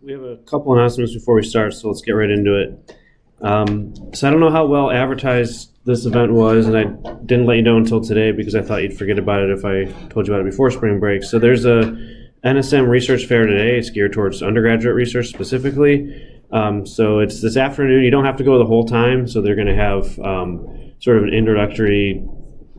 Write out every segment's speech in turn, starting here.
We have a couple announcements before we start, so let's get right into it. So I don't know how well advertised this event was, and I didn't let you know until today because I thought you'd forget about it if I told you about it before spring break. So there's a NSM research fair today. It's geared towards undergraduate research specifically. So it's this afternoon. You don't have to go the whole time. So they're going to have sort of an introductory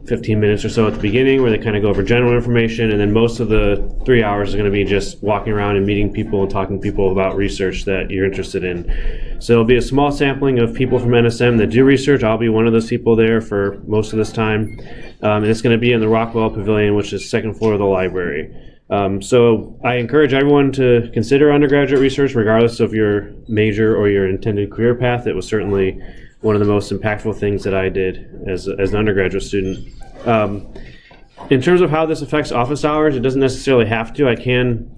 15 minutes or so at the beginning where they kind of go over general information, and then most of the 3 hours is going to be just walking around and meeting people and talking to people about research that you're interested in. So it'll be a small sampling of people from NSM that do research. I'll be one of those people there for most of this time. And it's going to be in the Rockwell Pavilion, which is second floor of the library. So I encourage everyone to consider undergraduate research, regardless of your major or your intended career path. It was certainly one of the most impactful things that I did as an undergraduate student. In terms of how this affects office hours, it doesn't necessarily have to. I can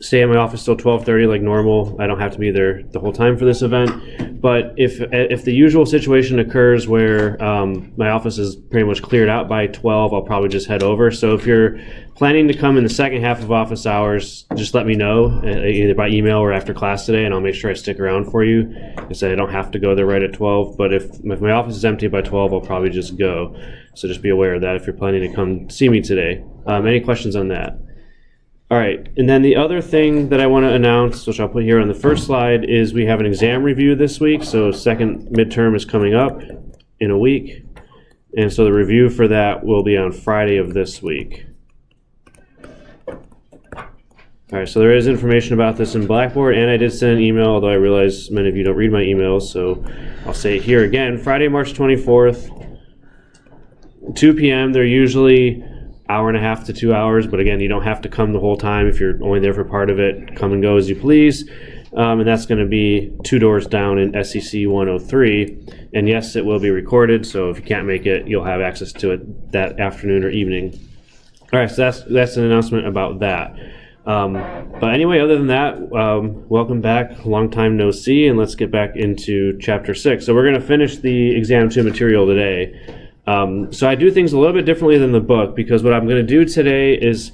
stay in my office till 12:30 like normal. I don't have to be there the whole time for this event. But if the usual situation occurs where my office is pretty much cleared out by 12, I'll probably just head over. So if you're planning to come in the second half of office hours, just let me know, either by email or after class today, and I'll make sure I stick around for you. I said I don't have to go there right at 12, but if my office is empty by 12, I'll probably just go. So just be aware of that if you're planning to come see me today. Any questions on that? All right, and then the other thing that I want to announce, which I'll put here on the first slide, is we have an exam review this week. So second midterm is coming up in a week. And so the review for that will be on Friday of this week. All right, so there is information about this in Blackboard, and I did send an email, although I realize many of you don't read my emails, so I'll say it here again. Friday, March 24th, 2 p.m. They're usually hour and a half to 2 hours, but again, you don't have to come the whole time. If you're only there for part of it, come and go as you please. And that's going to be 2 doors down in SEC 103. And yes, it will be recorded, so if you can't make it, you'll have access to it that afternoon or evening. All right, so that's an announcement about that. But anyway, other than that, welcome back. Long time no see, and let's get back into Chapter 6. So we're going to finish the Exam 2 material today. So I do things a little bit differently than the book, because what I'm going to do today is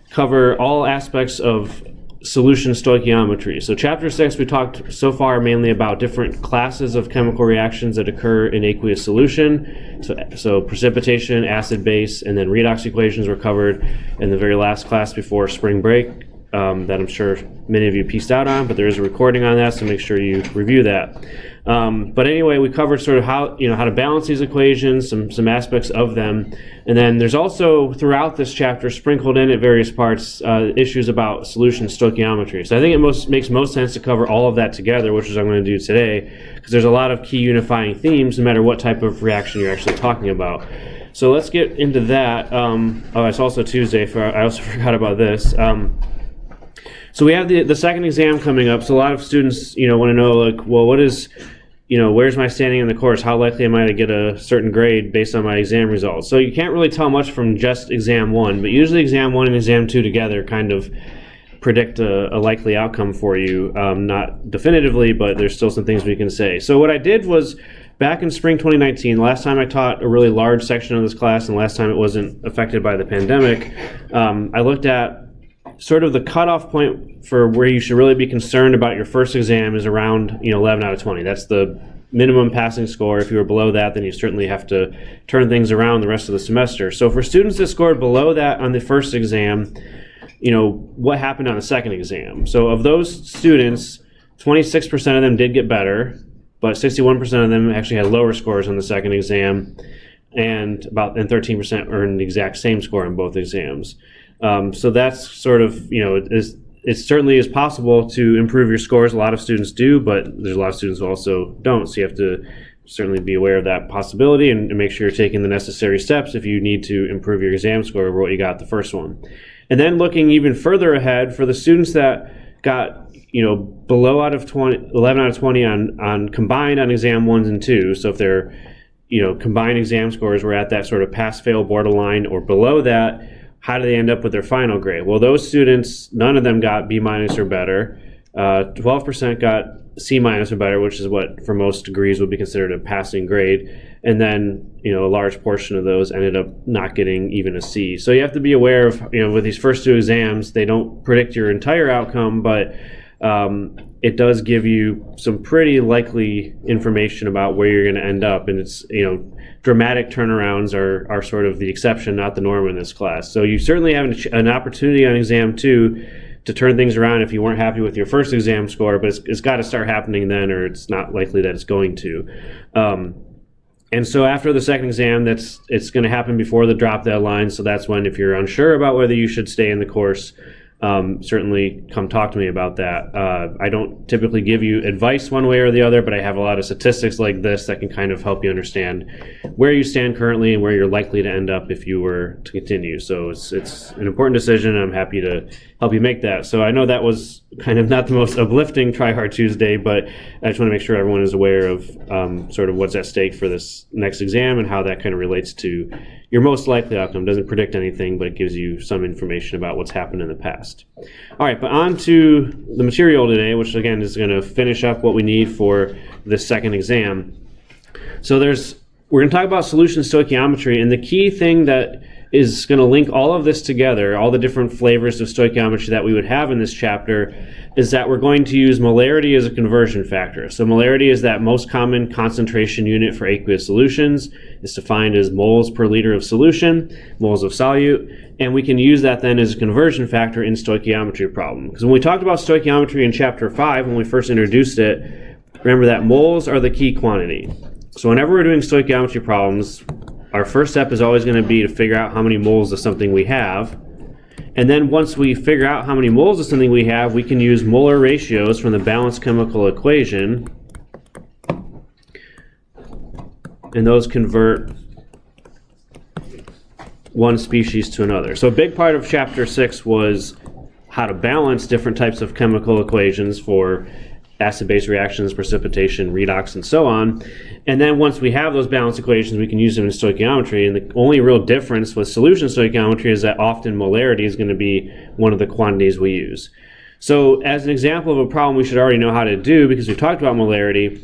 cover all aspects of solution stoichiometry. So Chapter 6, we talked so far mainly about different classes of chemical reactions that occur in aqueous solution. So precipitation, acid-base, and then redox equations were covered in the very last class before spring break that I'm sure many of you pieced out on, but there is a recording on that, so make sure you review that. But anyway, we covered sort of how to balance these equations, some aspects of them, and then there's also throughout this chapter sprinkled in at various parts issues about solution stoichiometry. So I think it makes most sense to cover all of that together, which is what I'm going to do today, because there's a lot of key unifying themes no matter what type of reaction you're actually talking about. So let's get into that. It's also Tuesday. I also forgot about this. So we have the second exam coming up. So a lot of students, want to know, like, well, what is, where's my standing in the course? How likely am I to get a certain grade based on my exam results? So you can't really tell much from just exam 1, but usually exam 1 and exam 2 together kind of predict a likely outcome for you. Not definitively, but there's still some things we can say. So what I did was, back in spring 2019, last time I taught a really large section of this class, and last time it wasn't affected by the pandemic, I looked at sort of the cutoff point for where you should really be concerned about your first exam is around 11 out of 20. That's the minimum passing score. If you were below that, then you certainly have to turn things around the rest of the semester. So for students that scored below that on the first exam, what happened on the second exam? So of those students, 26% of them did get better, but 61% of them actually had lower scores on the second exam, and 13% earned the exact same score in both exams. So that's sort of, it certainly is possible to improve your scores. A lot of students do, but there's a lot of students who also don't. So you have to certainly be aware of that possibility and make sure you're taking the necessary steps if you need to improve your exam score over what you got the first one. And then looking even further ahead, for the students that got below 11 out of 20 on combined on exam 1s and 2s. So if their combined exam scores were at that sort of pass-fail borderline or below that, how do they end up with their final grade? Well, those students, none of them got B- or better. 12% got C- or better, which is what for most degrees would be considered a passing grade. And then, a large portion of those ended up not getting even a C. So you have to be aware of, with these first 2 exams, they don't predict your entire outcome, but it does give you some pretty likely information about where you're going to end up. And it's, dramatic turnarounds are sort of the exception, not the norm in this class. So you certainly have an opportunity on exam 2 to turn things around if you weren't happy with your first exam score, but it's got to start happening then, or it's not likely that it's going to. And so after the second exam, it's going to happen before the drop deadline. So that's when, if you're unsure about whether you should stay in the course, certainly come talk to me about that. I don't typically give you advice one way or the other, but I have a lot of statistics like this that can kind of help you understand where you stand currently and where you're likely to end up if you were to continue. So it's an important decision, and I'm happy to help you make that. So I know that was kind of not the most uplifting Try Hard Tuesday, but I just want to make sure everyone is aware of sort of what's at stake for this next exam and how that kind of relates to your most likely outcome. It doesn't predict anything, but it gives you some information about what's happened in the past. All right, but on to the material today, which again is going to finish up what we need for this second exam. So we're going to talk about solution stoichiometry, and the key thing that is going to link all of this together, all the different flavors of stoichiometry that we would have in this chapter, is that we're going to use molarity as a conversion factor. So molarity is that most common concentration unit for aqueous solutions. It's defined as moles per liter of solution, moles of solute, and we can use that then as a conversion factor in stoichiometry problem. Because when we talked about stoichiometry in chapter 5, when we first introduced it, remember that moles are the key quantity. So whenever we're doing stoichiometry problems, our first step is always going to be to figure out how many moles of something we have. And then once we figure out how many moles of something we have, we can use molar ratios from the balanced chemical equation. And those convert one species to another. So a big part of chapter 6 was how to balance different types of chemical equations for acid-base reactions, precipitation, redox, and so on. And then once we have those balanced equations, we can use them in stoichiometry. And the only real difference with solution stoichiometry is that often molarity is going to be one of the quantities we use. So as an example of a problem we should already know how to do, because we talked about molarity,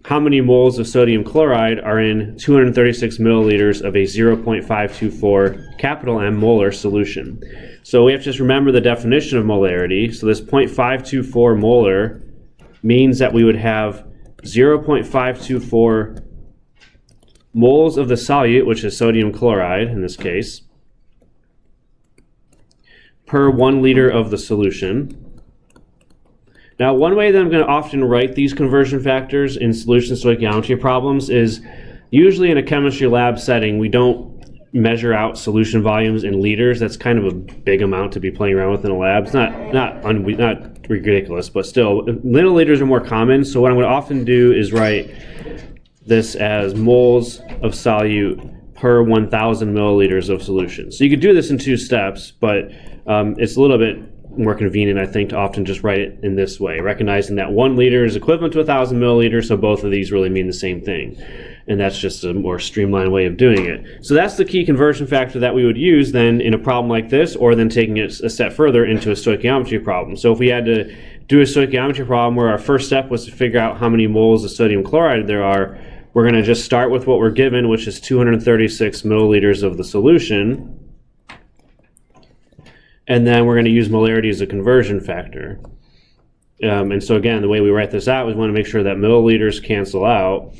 how many moles of sodium chloride are in 236 milliliters of a 0.524 capital M molar solution? So we have to just remember the definition of molarity. So this 0.524 molar means that we would have 0.524 moles of the solute, which is sodium chloride in this case, per 1 liter of the solution. Now, one way that I'm going to often write these conversion factors in solution stoichiometry problems is usually in a chemistry lab setting, we don't measure out solution volumes in liters. That's kind of a big amount to be playing around with in a lab. It's not ridiculous, but still, milliliters are more common. So what I'm going to often do is write this as moles of solute per 1,000 milliliters of solution. So you could do this in 2 steps, but it's a little bit more convenient, I think, to often just write it in this way, recognizing that 1 liter is equivalent to 1,000 milliliters, so both of these really mean the same thing. And that's just a more streamlined way of doing it. So that's the key conversion factor that we would use then in a problem like this, or then taking it a step further into a stoichiometry problem. So if we had to do a stoichiometry problem where our first step was to figure out how many moles of sodium chloride there are, we're going to just start with what we're given, which is 236 milliliters of the solution. And then we're going to use molarity as a conversion factor. And so again, the way we write this out is we want to make sure that milliliters cancel out.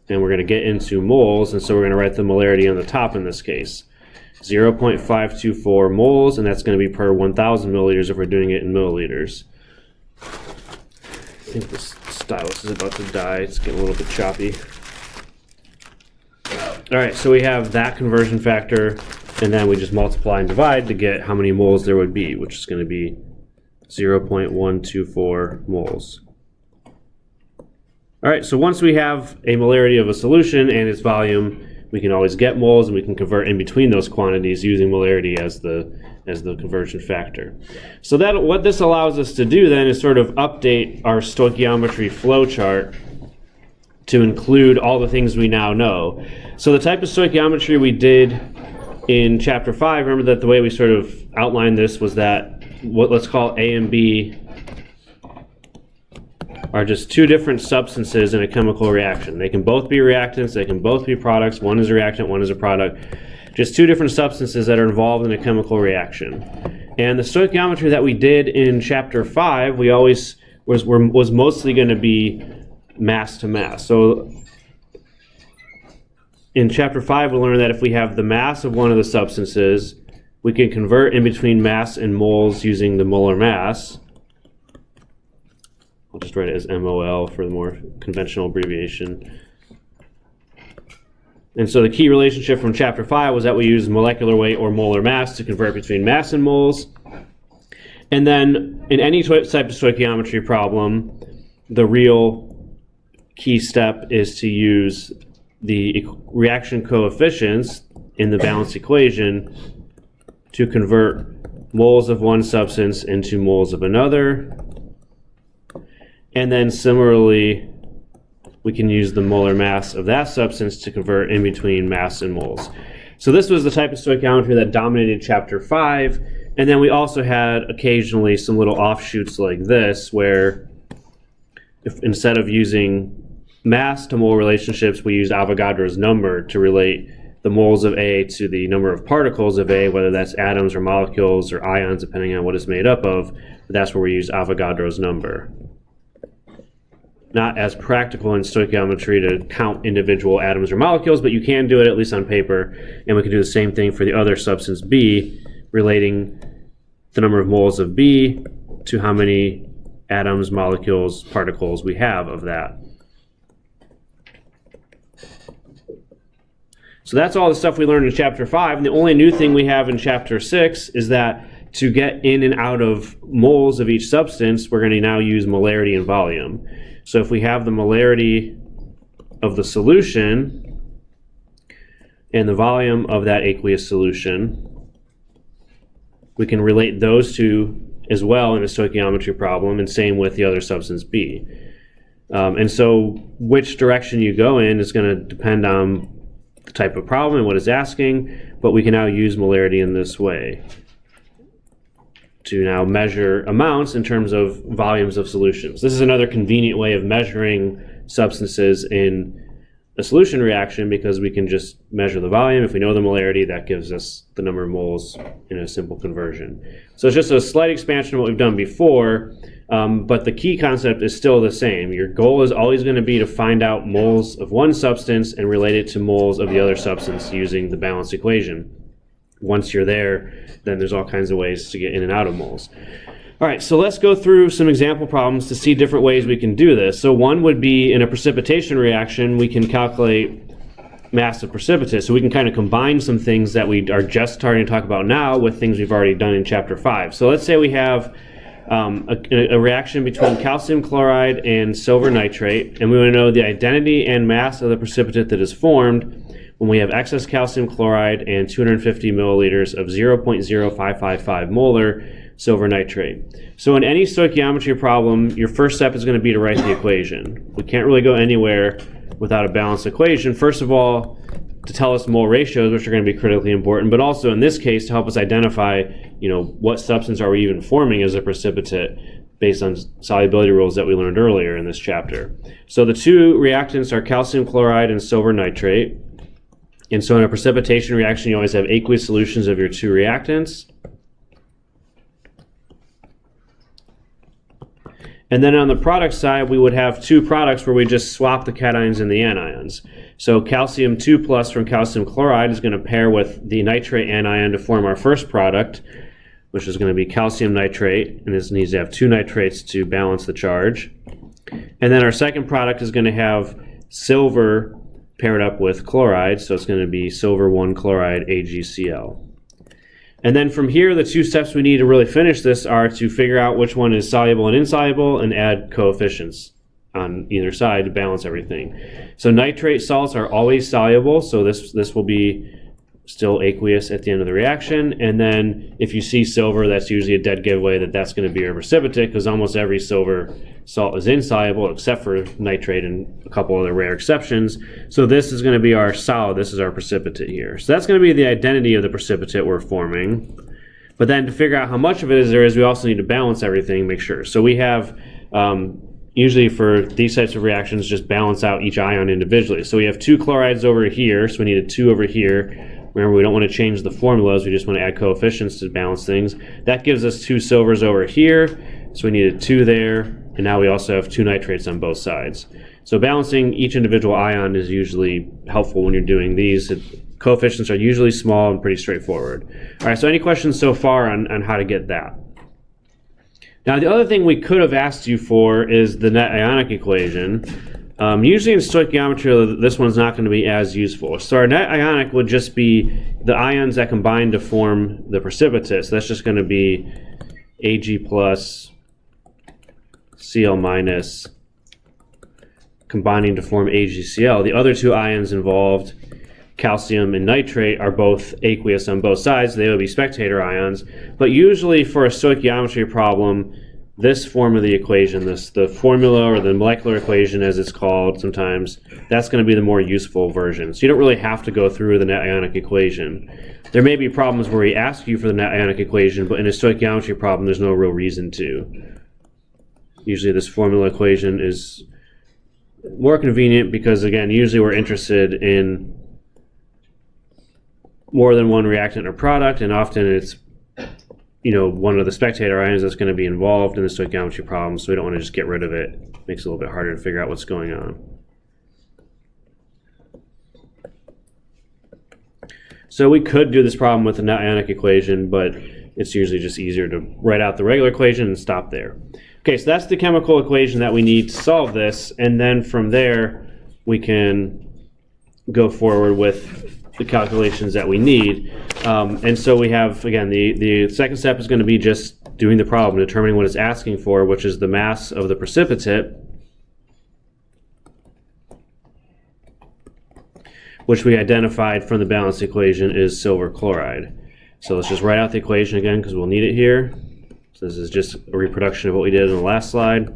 And we're going to get into moles, and so we're going to write the molarity on the top in this case. 0.524 moles, and that's going to be per 1,000 milliliters if we're doing it in milliliters. I think this stylus is about to die. It's getting a little bit choppy. All right, so we have that conversion factor, and then we just multiply and divide to get how many moles there would be, which is going to be 0.124 moles. All right, so once we have a molarity of a solution and its volume, we can always get moles, and we can convert in between those quantities using molarity as the conversion factor. So that what this allows us to do then is sort of update our stoichiometry flow chart to include all the things we now know. So the type of stoichiometry we did in chapter 5, remember that the way we sort of outlined this was that what let's call A and B are just 2 different substances in a chemical reaction. They can both be reactants, they can both be products. One is a reactant, one is a product. Just 2 different substances that are involved in a chemical reaction. And the stoichiometry that we did in chapter 5, we always was mostly going to be mass to mass. So in chapter 5, we learned that if we have the mass of one of the substances, we can convert in between mass and moles using the molar mass. I'll just write it as MOL for the more conventional abbreviation. And so the key relationship from chapter 5 was that we used molecular weight or molar mass to convert between mass and moles. And then in any type of stoichiometry problem, the real key step is to use the reaction coefficients in the balanced equation to convert moles of one substance into moles of another. And then similarly, we can use the molar mass of that substance to convert in between mass and moles. So this was the type of stoichiometry that dominated chapter 5. And then we also had occasionally some little offshoots like this, where if instead of using mass to mole relationships, we used Avogadro's number to relate the moles of A to the number of particles of A, whether that's atoms or molecules or ions, depending on what it's made up of. But that's where we use Avogadro's number. Not as practical in stoichiometry to count individual atoms or molecules, but you can do it at least on paper. And we can do the same thing for the other substance B, relating the number of moles of B to how many atoms, molecules, particles we have of that. So that's all the stuff we learned in chapter 5. And the only new thing we have in chapter 6 is that to get in and out of moles of each substance, we're going to now use molarity and volume. So if we have the molarity of the solution and the volume of that aqueous solution, we can relate those two as well in a stoichiometry problem, and same with the other substance B. And so which direction you go in is going to depend on the type of problem and what it's asking, but we can now use molarity in this way to now measure amounts in terms of volumes of solutions. This is another convenient way of measuring substances in a solution reaction, because we can just measure the volume. If we know the molarity, that gives us the number of moles in a simple conversion. So it's just a slight expansion of what we've done before, but the key concept is still the same. Your goal is always going to be to find out moles of one substance and relate it to moles of the other substance using the balanced equation. Once you're there, then there's all kinds of ways to get in and out of moles. All right, so let's go through some example problems to see different ways we can do this. So one would be in a precipitation reaction, we can calculate mass of precipitate. So we can kind of combine some things that we are just starting to talk about now with things we've already done in chapter 5. So let's say we have a reaction between calcium chloride and silver nitrate, and we want to know the identity and mass of the precipitate that is formed when we have excess calcium chloride and 250 milliliters of 0.0555 molar silver nitrate. So in any stoichiometry problem, your first step is going to be to write the equation. We can't really go anywhere without a balanced equation. First of all, to tell us mole ratios, which are going to be critically important, but also in this case to help us identify, what substance are we even forming as a precipitate based on solubility rules that we learned earlier in this chapter. So the two reactants are calcium chloride and silver nitrate. And so in a precipitation reaction, you always have aqueous solutions of your two reactants. And then on the product side, we would have two products where we just swap the cations and the anions. So calcium 2 plus from calcium chloride is going to pair with the nitrate anion to form our first product, which is going to be calcium nitrate, and this needs to have two nitrates to balance the charge. And then our second product is going to have silver paired up with chloride, so it's going to be silver 1 chloride AgCl. And then from here, the two steps we need to really finish this are to figure out which one is soluble and insoluble and add coefficients on either side to balance everything. So nitrate salts are always soluble, so this will be still aqueous at the end of the reaction. And then if you see silver, that's usually a dead giveaway that that's going to be a precipitate, because almost every silver salt is insoluble except for nitrate and a couple other rare exceptions. So this is going to be our solid. This is our precipitate here. So that's going to be the identity of the precipitate we're forming. But then to figure out how much of it there is, we also need to balance everything, make sure. So we have, usually for these types of reactions, just balance out each ion individually. So we have 2 chlorides over here, so we need a 2 over here. Remember, we don't want to change the formulas, we just want to add coefficients to balance things. That gives us 2 silvers over here, so we needed 2 there, and now we also have 2 nitrates on both sides. So balancing each individual ion is usually helpful when you're doing these. Coefficients are usually small and pretty straightforward. All right, so any questions so far on how to get that? Now, the other thing we could have asked you for is the net ionic equation. Usually in stoichiometry, this one's not going to be as useful. So our net ionic would just be the ions that combine to form the precipitate. So that's just going to be Ag plus Cl minus combining to form AgCl. The other 2 ions involved, calcium and nitrate, are both aqueous on both sides. They would be spectator ions. But usually for a stoichiometry problem, this form of the equation, the formula or the molecular equation as it's called sometimes, that's going to be the more useful version. So you don't really have to go through the net ionic equation. There may be problems where we ask you for the net ionic equation, but in a stoichiometry problem, there's no real reason to. Usually this formula equation is more convenient because, again, usually we're interested in more than one reactant or product, and often it's one of the spectator ions that's going to be involved in the stoichiometry problem, so we don't want to just get rid of it. It makes it a little bit harder to figure out what's going on. So we could do this problem with the net ionic equation, but it's usually just easier to write out the regular equation and stop there. Okay, so that's the chemical equation that we need to solve this, and then from there we can go forward with the calculations that we need. And so we have, again, the second step is going to be just doing the problem, determining what it's asking for, which is the mass of the precipitate, which we identified from the balanced equation is silver chloride. So let's just write out the equation again because we'll need it here. So this is just a reproduction of what we did in the last slide.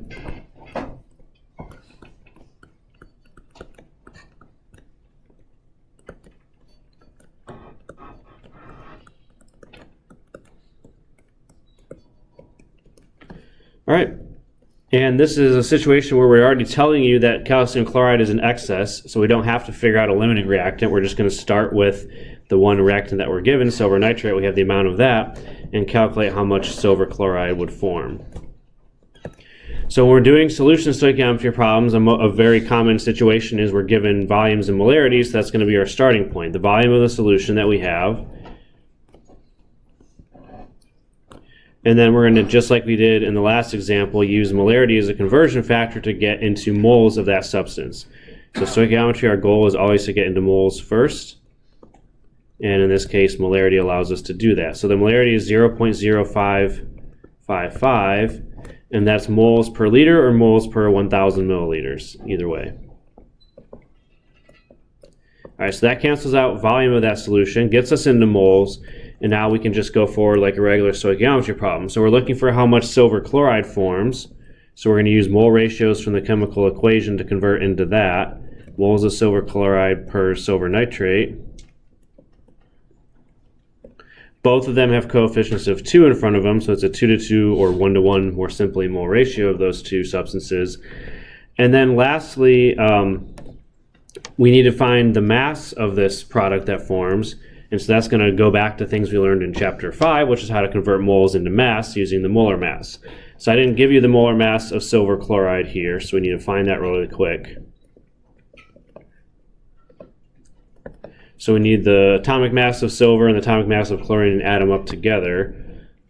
All right, and this is a situation where we're already telling you that calcium chloride is in excess, so we don't have to figure out a limiting reactant. We're just going to start with the one reactant that we're given, silver nitrate. We have the amount of that, and calculate how much silver chloride would form. So when we're doing solution stoichiometry problems, a very common situation is we're given volumes and molarities. So that's going to be our starting point, the volume of the solution that we have. And then we're going to, just like we did in the last example, use molarity as a conversion factor to get into moles of that substance. So stoichiometry, our goal is always to get into moles first. And in this case, molarity allows us to do that. So the molarity is 0.0555, and that's moles per liter or moles per 1,000 milliliters, either way. All right, so that cancels out volume of that solution, gets us into moles, and now we can just go forward like a regular stoichiometry problem. So we're looking for how much silver chloride forms. So we're going to use mole ratios from the chemical equation to convert into that. Moles of silver chloride per silver nitrate. Both of them have coefficients of 2 in front of them, so it's a 2 to 2 or 1 to 1, more simply, mole ratio of those two substances. And then lastly, we need to find the mass of this product that forms. And so that's going to go back to things we learned in chapter 5, which is how to convert moles into mass using the molar mass. So I didn't give you the molar mass of silver chloride here, so we need to find that really quick. So we need the atomic mass of silver and the atomic mass of chlorine and add them up together.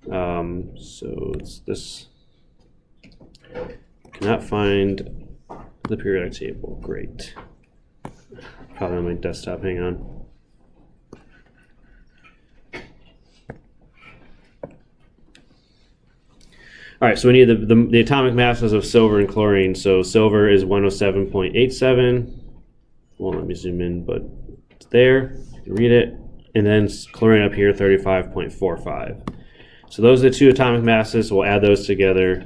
So it's this. Cannot find the periodic table. Great. Probably on my desktop. Hang on. All right, so we need the atomic masses of silver and chlorine. So silver is 107.87. Won't let me zoom in, but it's there. You can read it. And then chlorine up here, 35.45. So those are the two atomic masses. We'll add those together.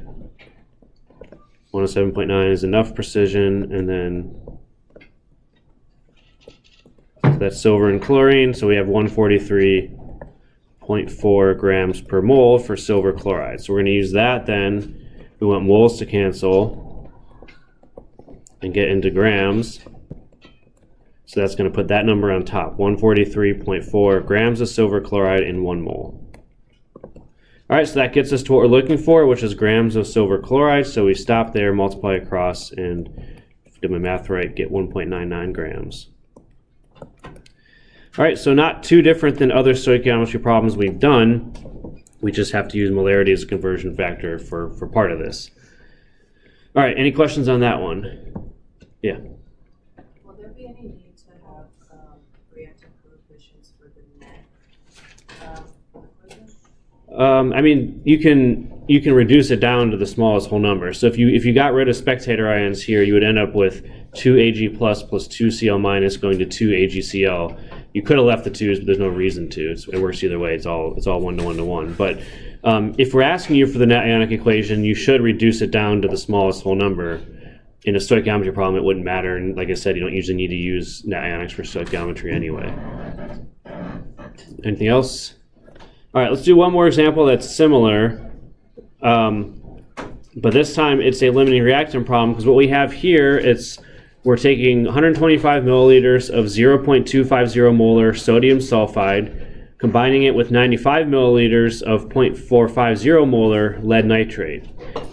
107.9 is enough precision. And then so that's silver and chlorine. So we have 143.4 grams per mole for silver chloride. So we're going to use that then. We want moles to cancel and get into grams. So that's going to put that number on top, 143.4 grams of silver chloride in 1 mole. All right, so that gets us to what we're looking for, which is grams of silver chloride. So we stop there, multiply across, and if I do my math right, get 1.99 grams. All right, so not too different than other stoichiometry problems we've done. We just have to use molarity as a conversion factor for part of this. All right, any questions on that one? Yeah. Will there be any need to have reactive coefficients for the net equation? I mean, you can reduce it down to the smallest whole number. So if you got rid of spectator ions here, you would end up with 2 Ag plus 2 Cl minus going to 2 AgCl. You could have left the 2's, but there's no reason to. It works either way. It's all 1 to 1 to 1. But if we're asking you for the net ionic equation, you should reduce it down to the smallest whole number. In a stoichiometry problem, it wouldn't matter. And like I said, you don't usually need to use net ionics for stoichiometry anyway. Anything else? All right, let's do one more example that's similar. But this time it's a limiting reactant problem, because what we have here, we're taking 125 milliliters of 0.250 molar sodium sulfide, combining it with 95 milliliters of 0.450 molar lead nitrate.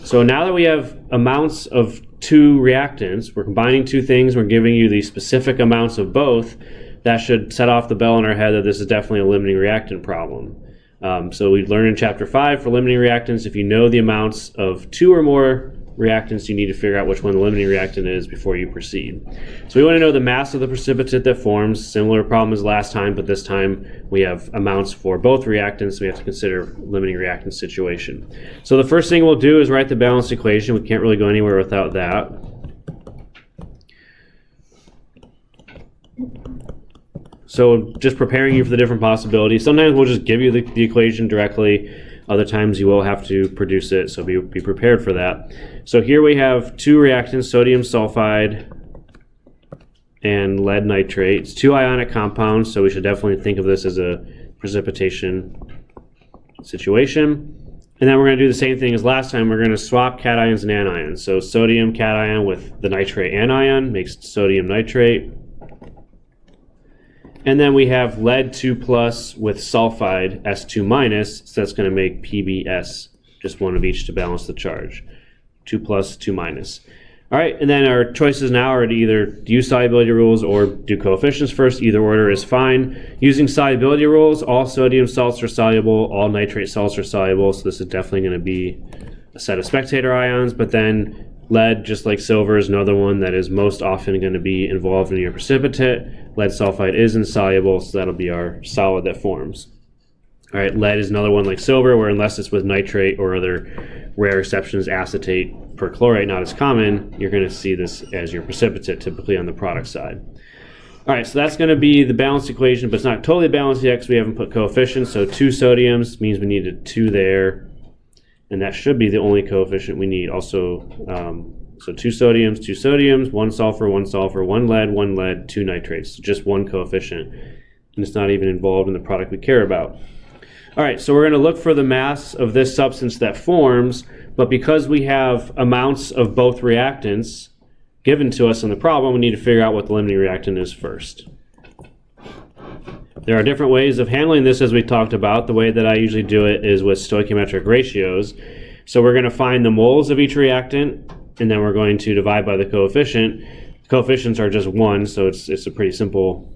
So now that we have amounts of two reactants, we're combining two things, we're giving you the specific amounts of both, that should set off the bell in our head that this is definitely a limiting reactant problem. So we learned in Chapter 5 for limiting reactants, if you know the amounts of two or more reactants, you need to figure out which one the limiting reactant is before you proceed. So we want to know the mass of the precipitate that forms. Similar problem as last time, but this time we have amounts for both reactants, so we have to consider limiting reactant situation. So the first thing we'll do is write the balanced equation. We can't really go anywhere without that. So just preparing you for the different possibilities. Sometimes we'll just give you the equation directly. Other times you will have to produce it, so be prepared for that. So here we have two reactants, sodium sulfide and lead nitrate. It's two ionic compounds, so we should definitely think of this as a precipitation situation. And then we're going to do the same thing as last time. We're going to swap cations and anions. So sodium cation with the nitrate anion makes sodium nitrate. And then we have lead 2 plus with sulfide S2 minus, so that's going to make PbS, just one of each to balance the charge. 2 plus, 2 minus. All right, and then our choices now are to either use solubility rules or do coefficients first. Either order is fine. Using solubility rules, all sodium salts are soluble, all nitrate salts are soluble, so this is definitely going to be a set of spectator ions, but then lead, just like silver, is another one that is most often going to be involved in your precipitate. Lead sulfide is insoluble, so that'll be our solid that forms. All right, lead is another one like silver, where unless it's with nitrate or other rare exceptions, acetate, perchlorate, not as common, you're going to see this as your precipitate, typically on the product side. All right, so that's going to be the balanced equation, but it's not totally balanced yet because we haven't put coefficients. So 2 sodiums means we need a 2 there. And that should be the only coefficient we need. Also, so 2 sodiums, 1 sulfur, 1 lead, 2 nitrates. So just one coefficient. And it's not even involved in the product we care about. All right, so we're going to look for the mass of this substance that forms, but because we have amounts of both reactants given to us in the problem, we need to figure out what the limiting reactant is first. There are different ways of handling this, as we talked about. The way that I usually do it is with stoichiometric ratios. So we're going to find the moles of each reactant, and then we're going to divide by the coefficient. Coefficients are just 1, so it's a pretty simple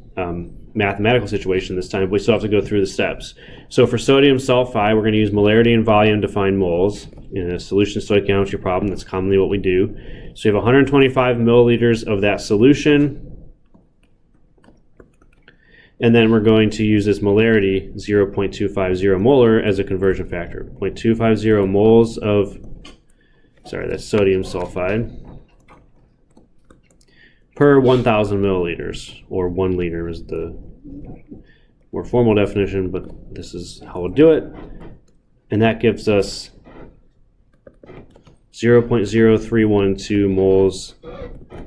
mathematical situation this time, but we still have to go through the steps. So for sodium sulfide, we're going to use molarity and volume to find moles. In a solution stoichiometry problem, that's commonly what we do. So we have 125 milliliters of that solution. And then we're going to use this molarity, 0.250 molar, as a conversion factor. 0.250 moles of, that's sodium sulfide, per 1,000 milliliters, or 1 liter is the more formal definition, but this is how we'll do it. And that gives us 0.0312 moles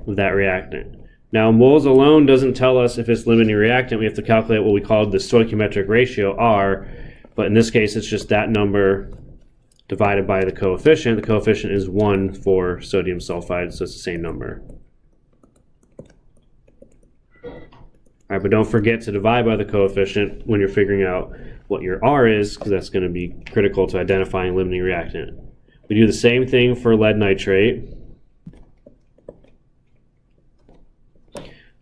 of that reactant. Now, moles alone doesn't tell us if it's limiting reactant. We have to calculate what we call the stoichiometric ratio, R, but in this case, it's just that number divided by the coefficient. The coefficient is 1 for sodium sulfide, so it's the same number. All right, but don't forget to divide by the coefficient when you're figuring out what your R is, because that's going to be critical to identifying limiting reactant. We do the same thing for lead nitrate.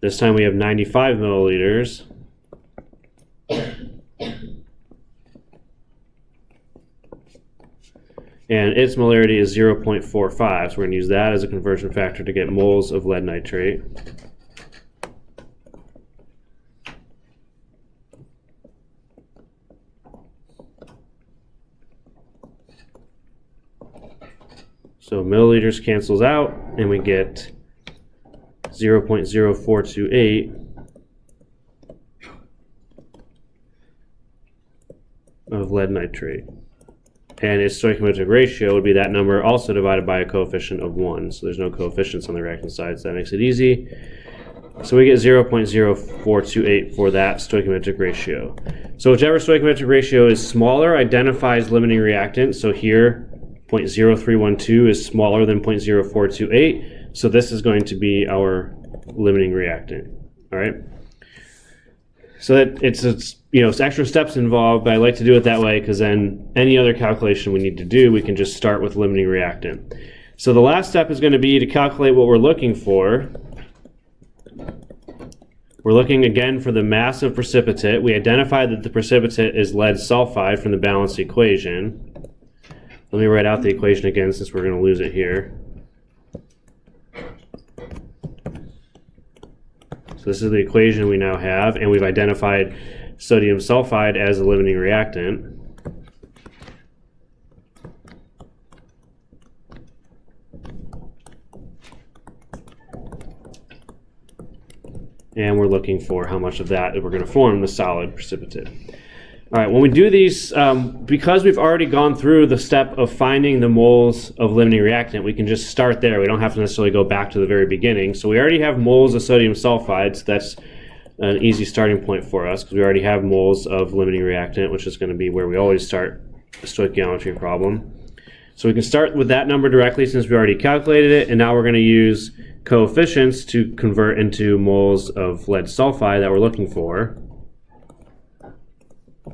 This time we have 95 milliliters. And its molarity is 0.45, so we're going to use that as a conversion factor to get moles of lead nitrate. So milliliters cancels out, and we get 0.0428 of lead nitrate. And its stoichiometric ratio would be that number also divided by a coefficient of 1. So there's no coefficients on the reactant side, so that makes it easy. So we get 0.0428 for that stoichiometric ratio. So whichever stoichiometric ratio is smaller identifies limiting reactant. So here, 0.0312 is smaller than 0.0428. So this is going to be our limiting reactant. All right. So that it's extra steps involved, but I like to do it that way because then any other calculation we need to do, we can just start with limiting reactant. So the last step is going to be to calculate what we're looking for. We're looking again for the mass of precipitate. We identified that the precipitate is lead sulfide from the balanced equation. Let me write out the equation again since we're going to lose it here. So this is the equation we now have, and we've identified sodium sulfide as a limiting reactant. And we're looking for how much of that we're going to form the solid precipitate. All right, when we do these, because we've already gone through the step of finding the moles of limiting reactant, we can just start there. We don't have to necessarily go back to the very beginning. So we already have moles of sodium sulfide, so that's an easy starting point for us, because we already have moles of limiting reactant, which is going to be where we always start the stoichiometry problem. So we can start with that number directly since we already calculated it, and now we're going to use coefficients to convert into moles of lead sulfide that we're looking for.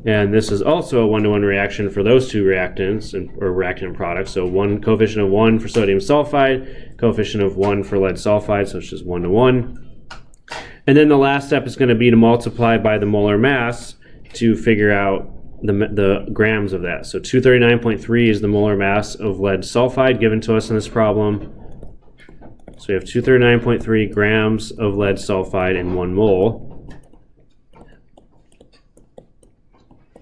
And this is also a one-to-one reaction for those two reactants or reactant products. So one coefficient of 1 for sodium sulfide, coefficient of 1 for lead sulfide, so it's just 1-to-1. And then the last step is going to be to multiply by the molar mass to figure out the grams of that. So 239.3 is the molar mass of lead sulfide given to us in this problem. So we have 239.3 grams of lead sulfide in 1 mole.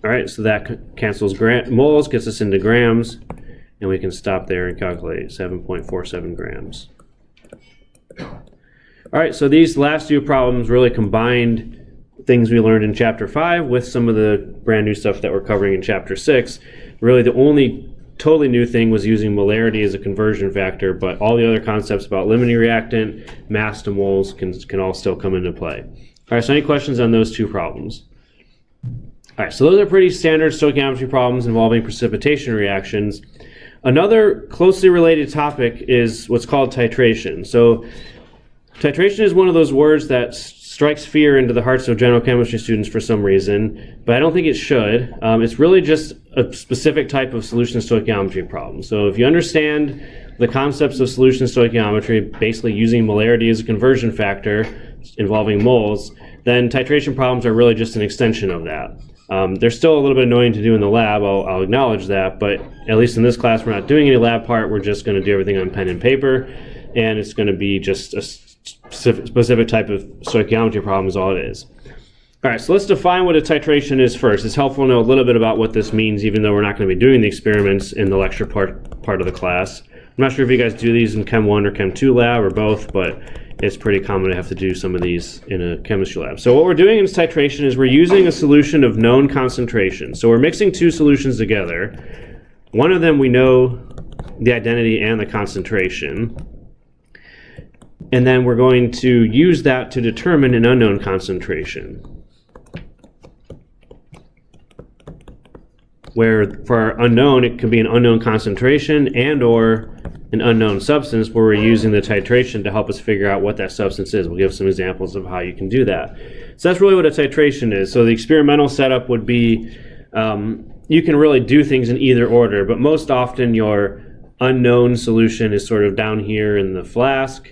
All right, so that cancels moles, gets us into grams, and we can stop there and calculate 7.47 grams. All right, so these last two problems really combined things we learned in Chapter 5 with some of the brand new stuff that we're covering in Chapter 6. Really, the only totally new thing was using molarity as a conversion factor, but all the other concepts about limiting reactant, mass to moles can all still come into play. All right, so any questions on those two problems? All right, so those are pretty standard stoichiometry problems involving precipitation reactions. Another closely related topic is what's called titration. So titration is one of those words that strikes fear into the hearts of general chemistry students for some reason, but I don't think it should. It's really just a specific type of solution stoichiometry problem. So if you understand the concepts of solution stoichiometry, basically using molarity as a conversion factor involving moles, then titration problems are really just an extension of that. They're still a little bit annoying to do in the lab, I'll acknowledge that, but at least in this class we're not doing any lab part, we're just going to do everything on pen and paper, and it's going to be just a specific type of stoichiometry problem is all it is. All right, so let's define what a titration is first. It's helpful to know a little bit about what this means, even though we're not going to be doing the experiments in the lecture part of the class. I'm not sure if you guys do these in Chem 1 or Chem 2 lab or both, but it's pretty common to have to do some of these in a chemistry lab. So what we're doing in titration is we're using a solution of known concentration. So we're mixing two solutions together. One of them we know the identity and the concentration. And then we're going to use that to determine an unknown concentration. Where for our unknown, it could be an unknown concentration and or an unknown substance where we're using the titration to help us figure out what that substance is. We'll give some examples of how you can do that. So that's really what a titration is. So the experimental setup would be, you can really do things in either order, but most often your unknown solution is sort of down here in the flask,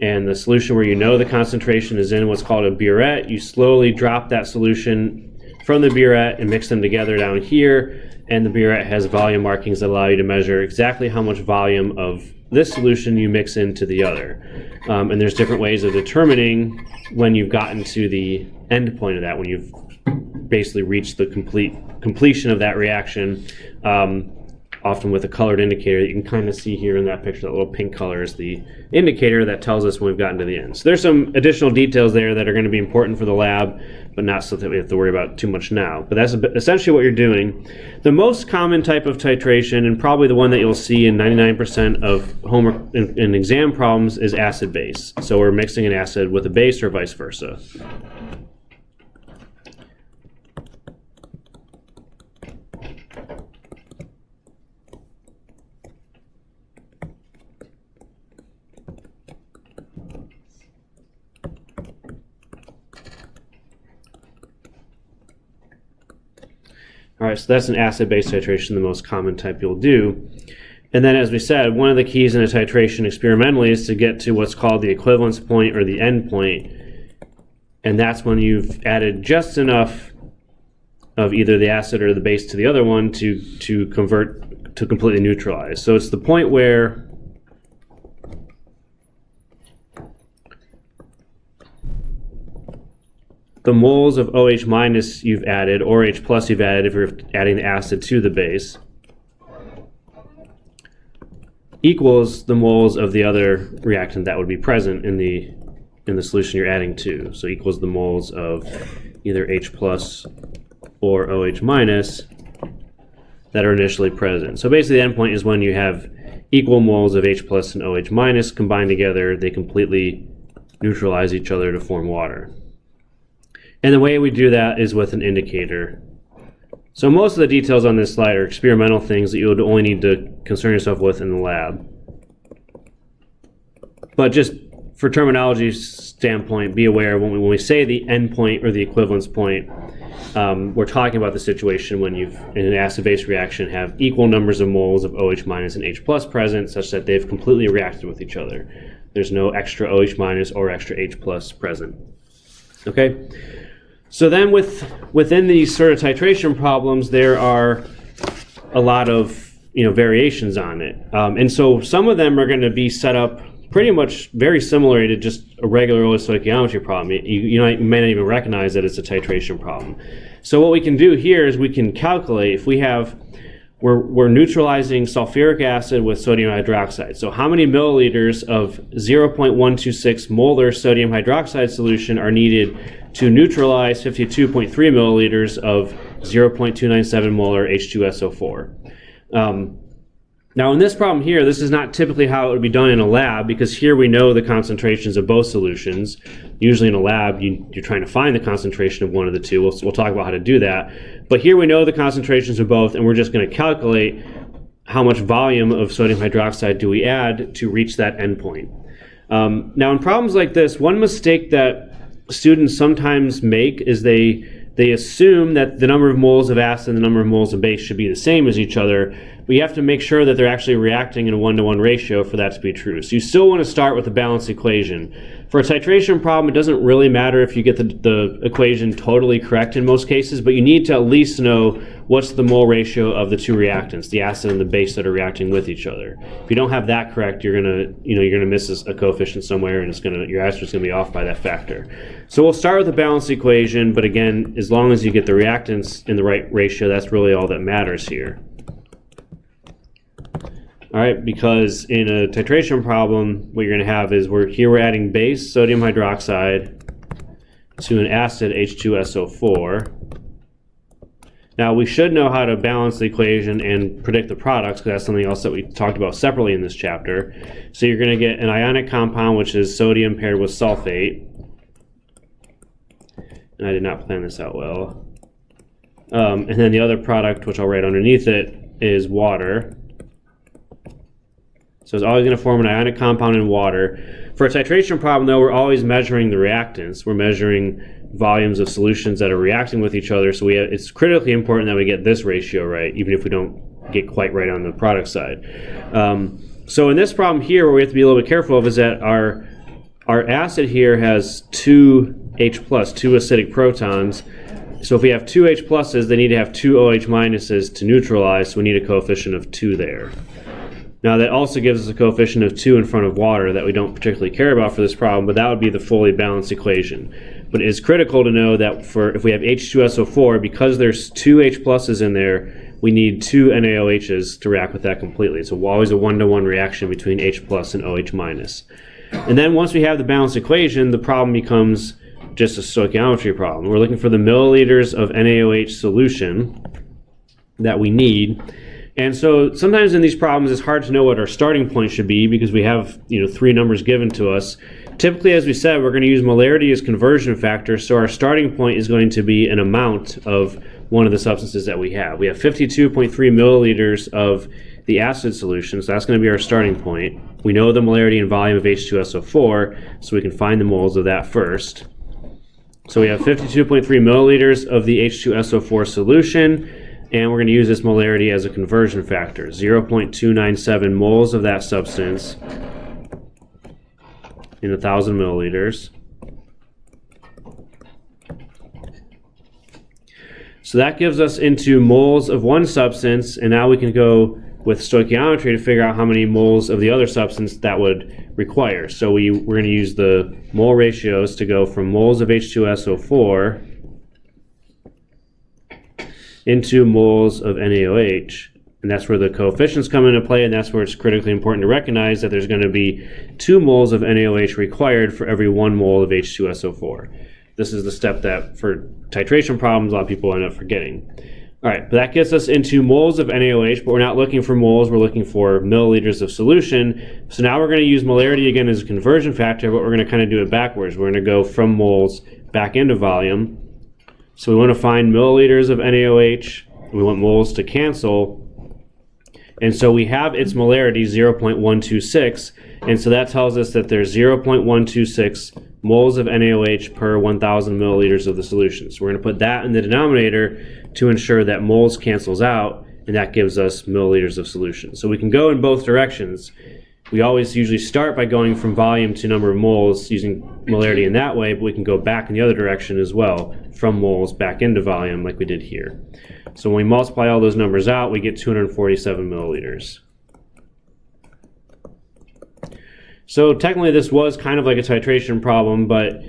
and the solution where you know the concentration is in what's called a burette. You slowly drop that solution from the burette and mix them together down here, and the burette has volume markings that allow you to measure exactly how much volume of this solution you mix into the other. And there's different ways of determining when you've gotten to the end point of that, when you've basically reached the completion of that reaction. Often with a colored indicator that you can kind of see here in that picture. That little pink color is the indicator that tells us when we've gotten to the end. So there's some additional details there that are going to be important for the lab, but not so that we have to worry about too much now. But that's essentially what you're doing. The most common type of titration, and probably the one that you'll see in 99% of homework and exam problems, is acid-base. So we're mixing an acid with a base or vice versa. All right, so that's an acid-base titration, the most common type you'll do. And then, as we said, one of the keys in a titration experimentally is to get to what's called the equivalence point or the end point. And that's when you've added just enough of either the acid or the base to the other one to convert to completely neutralize. So it's the point where the moles of OH minus you've added, or H plus you've added if you're adding the acid to the base, equals the moles of the other reactant that would be present in the solution you're adding to. So equals the moles of either H plus or OH minus that are initially present. So basically the endpoint is when you have equal moles of H plus and OH minus combined together, they completely neutralize each other to form water. And the way we do that is with an indicator. So most of the details on this slide are experimental things that you would only need to concern yourself with in the lab. But just for terminology standpoint, be aware when we say the endpoint or the equivalence point, we're talking about the situation when you've, in an acid-base reaction, have equal numbers of moles of OH minus and H plus present such that they've completely reacted with each other. There's no extra OH minus or extra H plus present. Okay? So then within these sort of titration problems, there are a lot of variations on it. And so some of them are going to be set up pretty much very similar to just a regular old stoichiometry problem. You may not even recognize that it's a titration problem. So what we can do here is we can calculate if we're neutralizing sulfuric acid with sodium hydroxide. So how many milliliters of 0.126 molar sodium hydroxide solution are needed to neutralize 52.3 milliliters of 0.297 molar H2SO4. Now in this problem here, this is not typically how it would be done in a lab, because here we know the concentrations of both solutions. Usually in a lab, you're trying to find the concentration of one of the two. We'll talk about how to do that. But here we know the concentrations of both, and we're just going to calculate how much volume of sodium hydroxide do we add to reach that endpoint. Now in problems like this, one mistake that students sometimes make is they assume that the number of moles of acid and the number of moles of base should be the same as each other. But you have to make sure that they're actually reacting in a 1-to-1 ratio for that to be true. So you still want to start with a balanced equation. For a titration problem, it doesn't really matter if you get the equation totally correct in most cases, but you need to at least know what's the mole ratio of the two reactants, the acid and the base that are reacting with each other. If you don't have that correct, you're gonna miss a coefficient somewhere, and your answer is gonna be off by that factor. So we'll start with a balanced equation, but again, as long as you get the reactants in the right ratio, that's really all that matters here. All right, because in a titration problem, what you're going to have is we're adding base sodium hydroxide to an acid H2SO4. Now we should know how to balance the equation and predict the products, because that's something else that we talked about separately in this chapter. So you're going to get an ionic compound, which is sodium paired with sulfate. And I did not plan this out well. And then the other product, which I'll write underneath it, is water. So it's always going to form an ionic compound in water. For a titration problem, though, we're always measuring the reactants. We're measuring volumes of solutions that are reacting with each other. So it's critically important that we get this ratio right, even if we don't get quite right on the product side. So in this problem here, what we have to be a little bit careful of is that our acid here has two H+, two acidic protons. So if we have two H pluses, they need to have two OH minuses to neutralize, so we need a coefficient of 2 there. Now that also gives us a coefficient of 2 in front of water that we don't particularly care about for this problem, but that would be the fully balanced equation. But it is critical to know that if we have H2SO4, because there's two H pluses in there, we need two NaOHs to react with that completely. So always a 1-to-1 reaction between H plus and OH minus. And then once we have the balanced equation, the problem becomes just a stoichiometry problem. We're looking for the milliliters of NaOH solution that we need. And so sometimes in these problems it's hard to know what our starting point should be because we have 3 numbers given to us. Typically, as we said, we're going to use molarity as conversion factor, so our starting point is going to be an amount of one of the substances that we have. We have 52.3 milliliters of the acid solution, so that's going to be our starting point. We know the molarity and volume of H2SO4, so we can find the moles of that first. So we have 52.3 milliliters of the H2SO4 solution, and we're going to use this molarity as a conversion factor. 0.297 moles of that substance in 1,000 milliliters. So that gives us into moles of one substance, and now we can go with stoichiometry to figure out how many moles of the other substance that would require. So we're going to use the mole ratios to go from moles of H2SO4 into moles of NaOH. And that's where the coefficients come into play, and that's where it's critically important to recognize that there's going to be 2 moles of NaOH required for every 1 mole of H2SO4. This is the step that for titration problems a lot of people end up forgetting. All right, but that gets us into moles of NaOH, but we're not looking for moles, we're looking for milliliters of solution. So now we're going to use molarity again as a conversion factor, but we're going to kind of do it backwards. We're going to go from moles back into volume. So we want to find milliliters of NaOH, we want moles to cancel, and so we have its molarity 0.126, and so that tells us that there's 0.126 moles of NaOH per 1,000 milliliters of the solution. So we're going to put that in the denominator to ensure that moles cancels out, and that gives us milliliters of solution. So we can go in both directions. We always usually start by going from volume to number of moles using molarity in that way, but we can go back in the other direction as well, from moles back into volume like we did here. So when we multiply all those numbers out, we get 247 milliliters. So technically this was kind of like a titration problem, but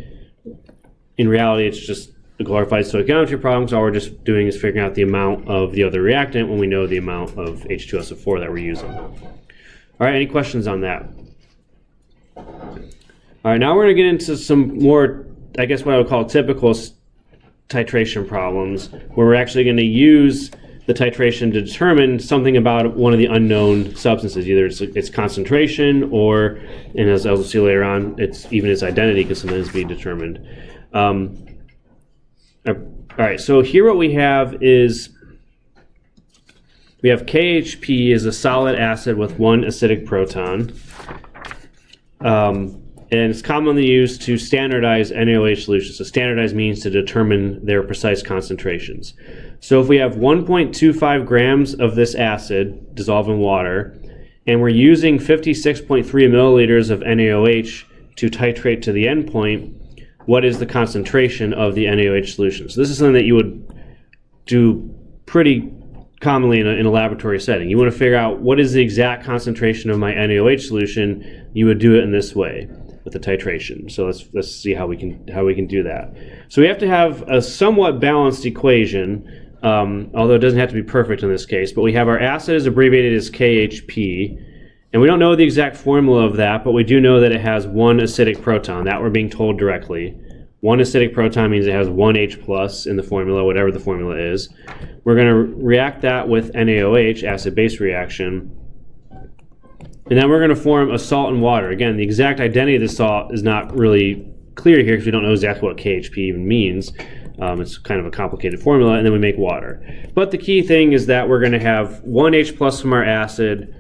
in reality it's just a glorified stoichiometry problem, so all we're just doing is figuring out the amount of the other reactant when we know the amount of H2SO4 that we're using. All right, any questions on that? All right, now we're going to get into some more, I guess what I would call typical titration problems, where we're actually going to use the titration to determine something about one of the unknown substances. Either its concentration or, and as I'll see later on, it's even its identity can sometimes be determined. All right, so here what we have is we have KHP is a solid acid with 1 acidic proton. And it's commonly used to standardize NaOH solutions. So standardize means to determine their precise concentrations. So if we have 1.25 grams of this acid dissolved in water, and we're using 56.3 milliliters of NaOH to titrate to the endpoint, what is the concentration of the NaOH solution? So this is something that you would do pretty commonly in a laboratory setting. You want to figure out what is the exact concentration of my NaOH solution. You would do it in this way with the titration. So let's see how we can do that. So we have to have a somewhat balanced equation, although it doesn't have to be perfect in this case. But we have our acid is abbreviated as KHP, and we don't know the exact formula of that, but we do know that it has 1 acidic proton. That we're being told directly. 1 acidic proton means it has 1 H plus in the formula, whatever the formula is. We're going to react that with NaOH, acid-base reaction. And then we're going to form a salt and water. Again, the exact identity of the salt is not really clear here because we don't know exactly what KHP even means. It's kind of a complicated formula, and then we make water. But the key thing is that we're going to have 1 H plus from our acid,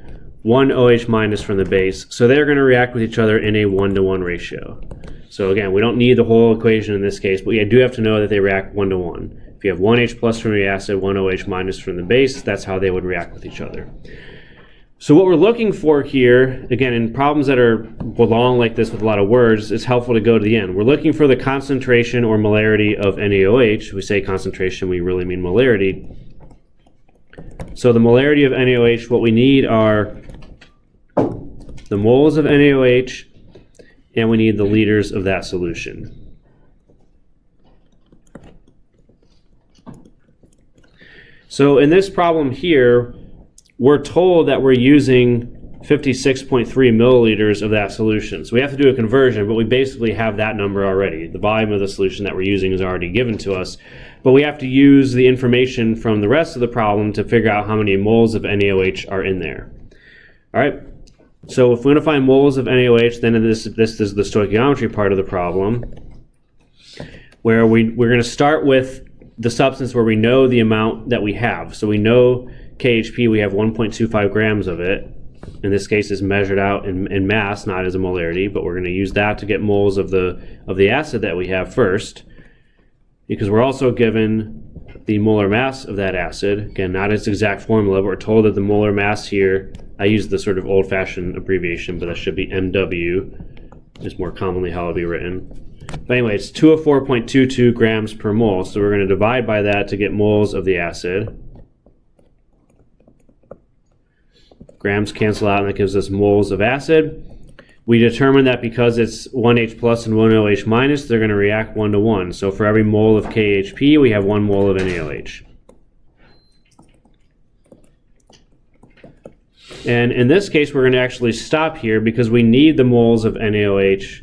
1 OH minus from the base. So they're going to react with each other in a 1-to-1 ratio. So again, we don't need the whole equation in this case, but you do have to know that they react 1-to-1. If you have 1 H plus from the acid, 1 OH minus from the base, that's how they would react with each other. So what we're looking for here, again, in problems that are long like this with a lot of words, it's helpful to go to the end. We're looking for the concentration or molarity of NaOH. We say concentration, we really mean molarity. So the molarity of NaOH, what we need are the moles of NaOH, and we need the liters of that solution. So in this problem here, we're told that we're using 56.3 milliliters of that solution. So we have to do a conversion, but we basically have that number already. The volume of the solution that we're using is already given to us. But we have to use the information from the rest of the problem to figure out how many moles of NaOH are in there. All right. So if we want to find moles of NaOH, then this is the stoichiometry part of the problem, where we're going to start with the substance where we know the amount that we have. So we know KHP, we have 1.25 grams of it. In this case, is measured out in mass, not as a molarity, but we're going to use that to get moles of the acid that we have first, because we're also given the molar mass of that acid. Again, not its exact formula, but we're told that the molar mass here, I use the sort of old-fashioned abbreviation, but that should be MW, is more commonly how it'll be written. But anyway, it's 204.22 grams per mole, so we're going to divide by that to get moles of the acid. Grams cancel out, and that gives us moles of acid. We determine that because it's 1H plus and 1 OH minus, they're going to react 1-to-1. So for every mole of KHP, we have 1 mole of NaOH. And in this case, we're going to actually stop here because we need the moles of NaOH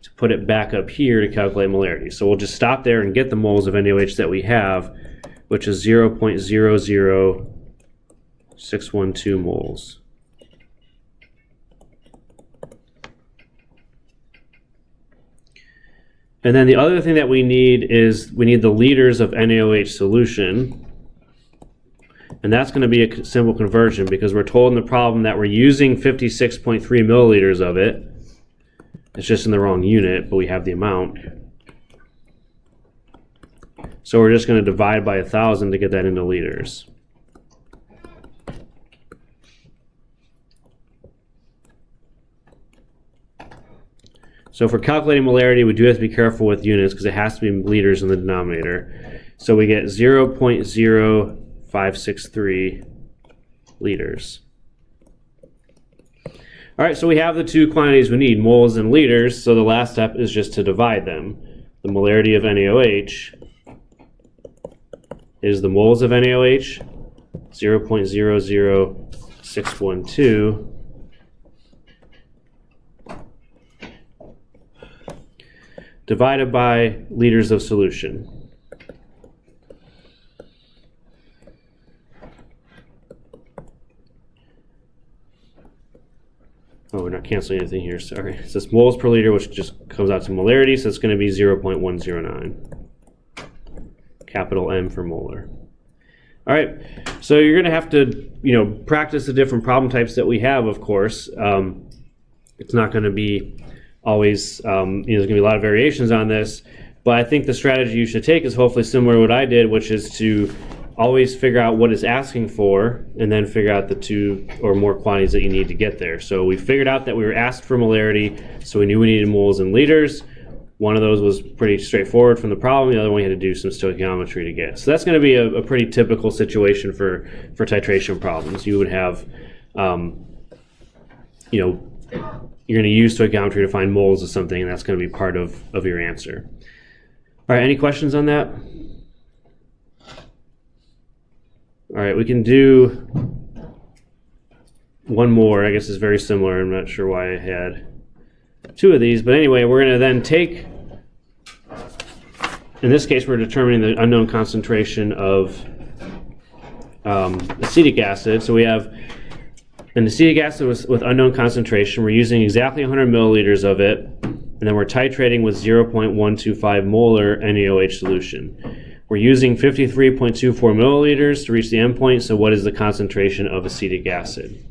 to put it back up here to calculate molarity. So we'll just stop there and get the moles of NaOH that we have, which is 0.00612 moles. And then the other thing that we need is we need the liters of NaOH solution. And that's going to be a simple conversion because we're told in the problem that we're using 56.3 milliliters of it. It's just in the wrong unit, but we have the amount. So we're just going to divide by 1,000 to get that into liters. So for calculating molarity, we do have to be careful with units because it has to be liters in the denominator. So we get 0.0563 liters. All right, so we have the two quantities we need, moles and liters, so the last step is just to divide them. The molarity of NaOH is the moles of NaOH, 0.00612, divided by liters of solution. Oh, we're not canceling anything here, sorry. It says moles per liter, which just comes out to molarity, so it's going to be 0.109. Capital M for molar. All right, so you're going to have to, practice the different problem types that we have, of course. It's not going to be always, there's going to be a lot of variations on this, but I think the strategy you should take is hopefully similar to what I did, which is to always figure out what it's asking for and then figure out the two or more quantities that you need to get there. So we figured out that we were asked for molarity, so we knew we needed moles and liters. One of those was pretty straightforward from the problem. The other one we had to do some stoichiometry to get. So that's going to be a pretty typical situation for titration problems. You would have, you're going to use stoichiometry to find moles of something, and that's going to be part of your answer. All right, any questions on that? All right, we can do one more. I guess it's very similar. I'm not sure why I had two of these, but anyway, we're going to then take, in this case, we're determining the unknown concentration of acetic acid. So we have an acetic acid with unknown concentration. We're using exactly 100 milliliters of it, and then we're titrating with 0.125 molar NaOH solution. We're using 53.24 milliliters to reach the endpoint, so what is the concentration of acetic acid?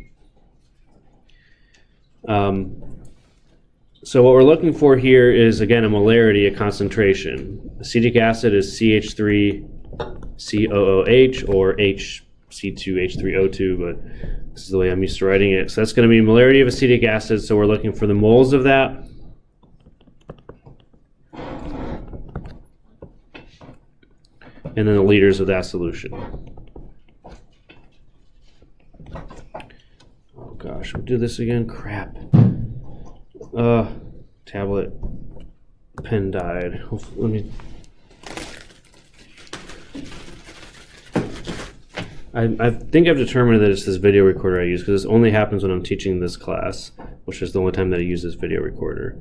So what we're looking for here is, again, a molarity, a concentration. Acetic acid is CH3COOH or HC2H3O2, but this is the way I'm used to writing it. So that's going to be molarity of acetic acid, so we're looking for the moles of that. And then the liters of that solution. Oh gosh, we'll do this again? Crap. Tablet pen died. Let me. I think I've determined that it's this video recorder I use, because this only happens when I'm teaching this class, which is the only time that I use this video recorder.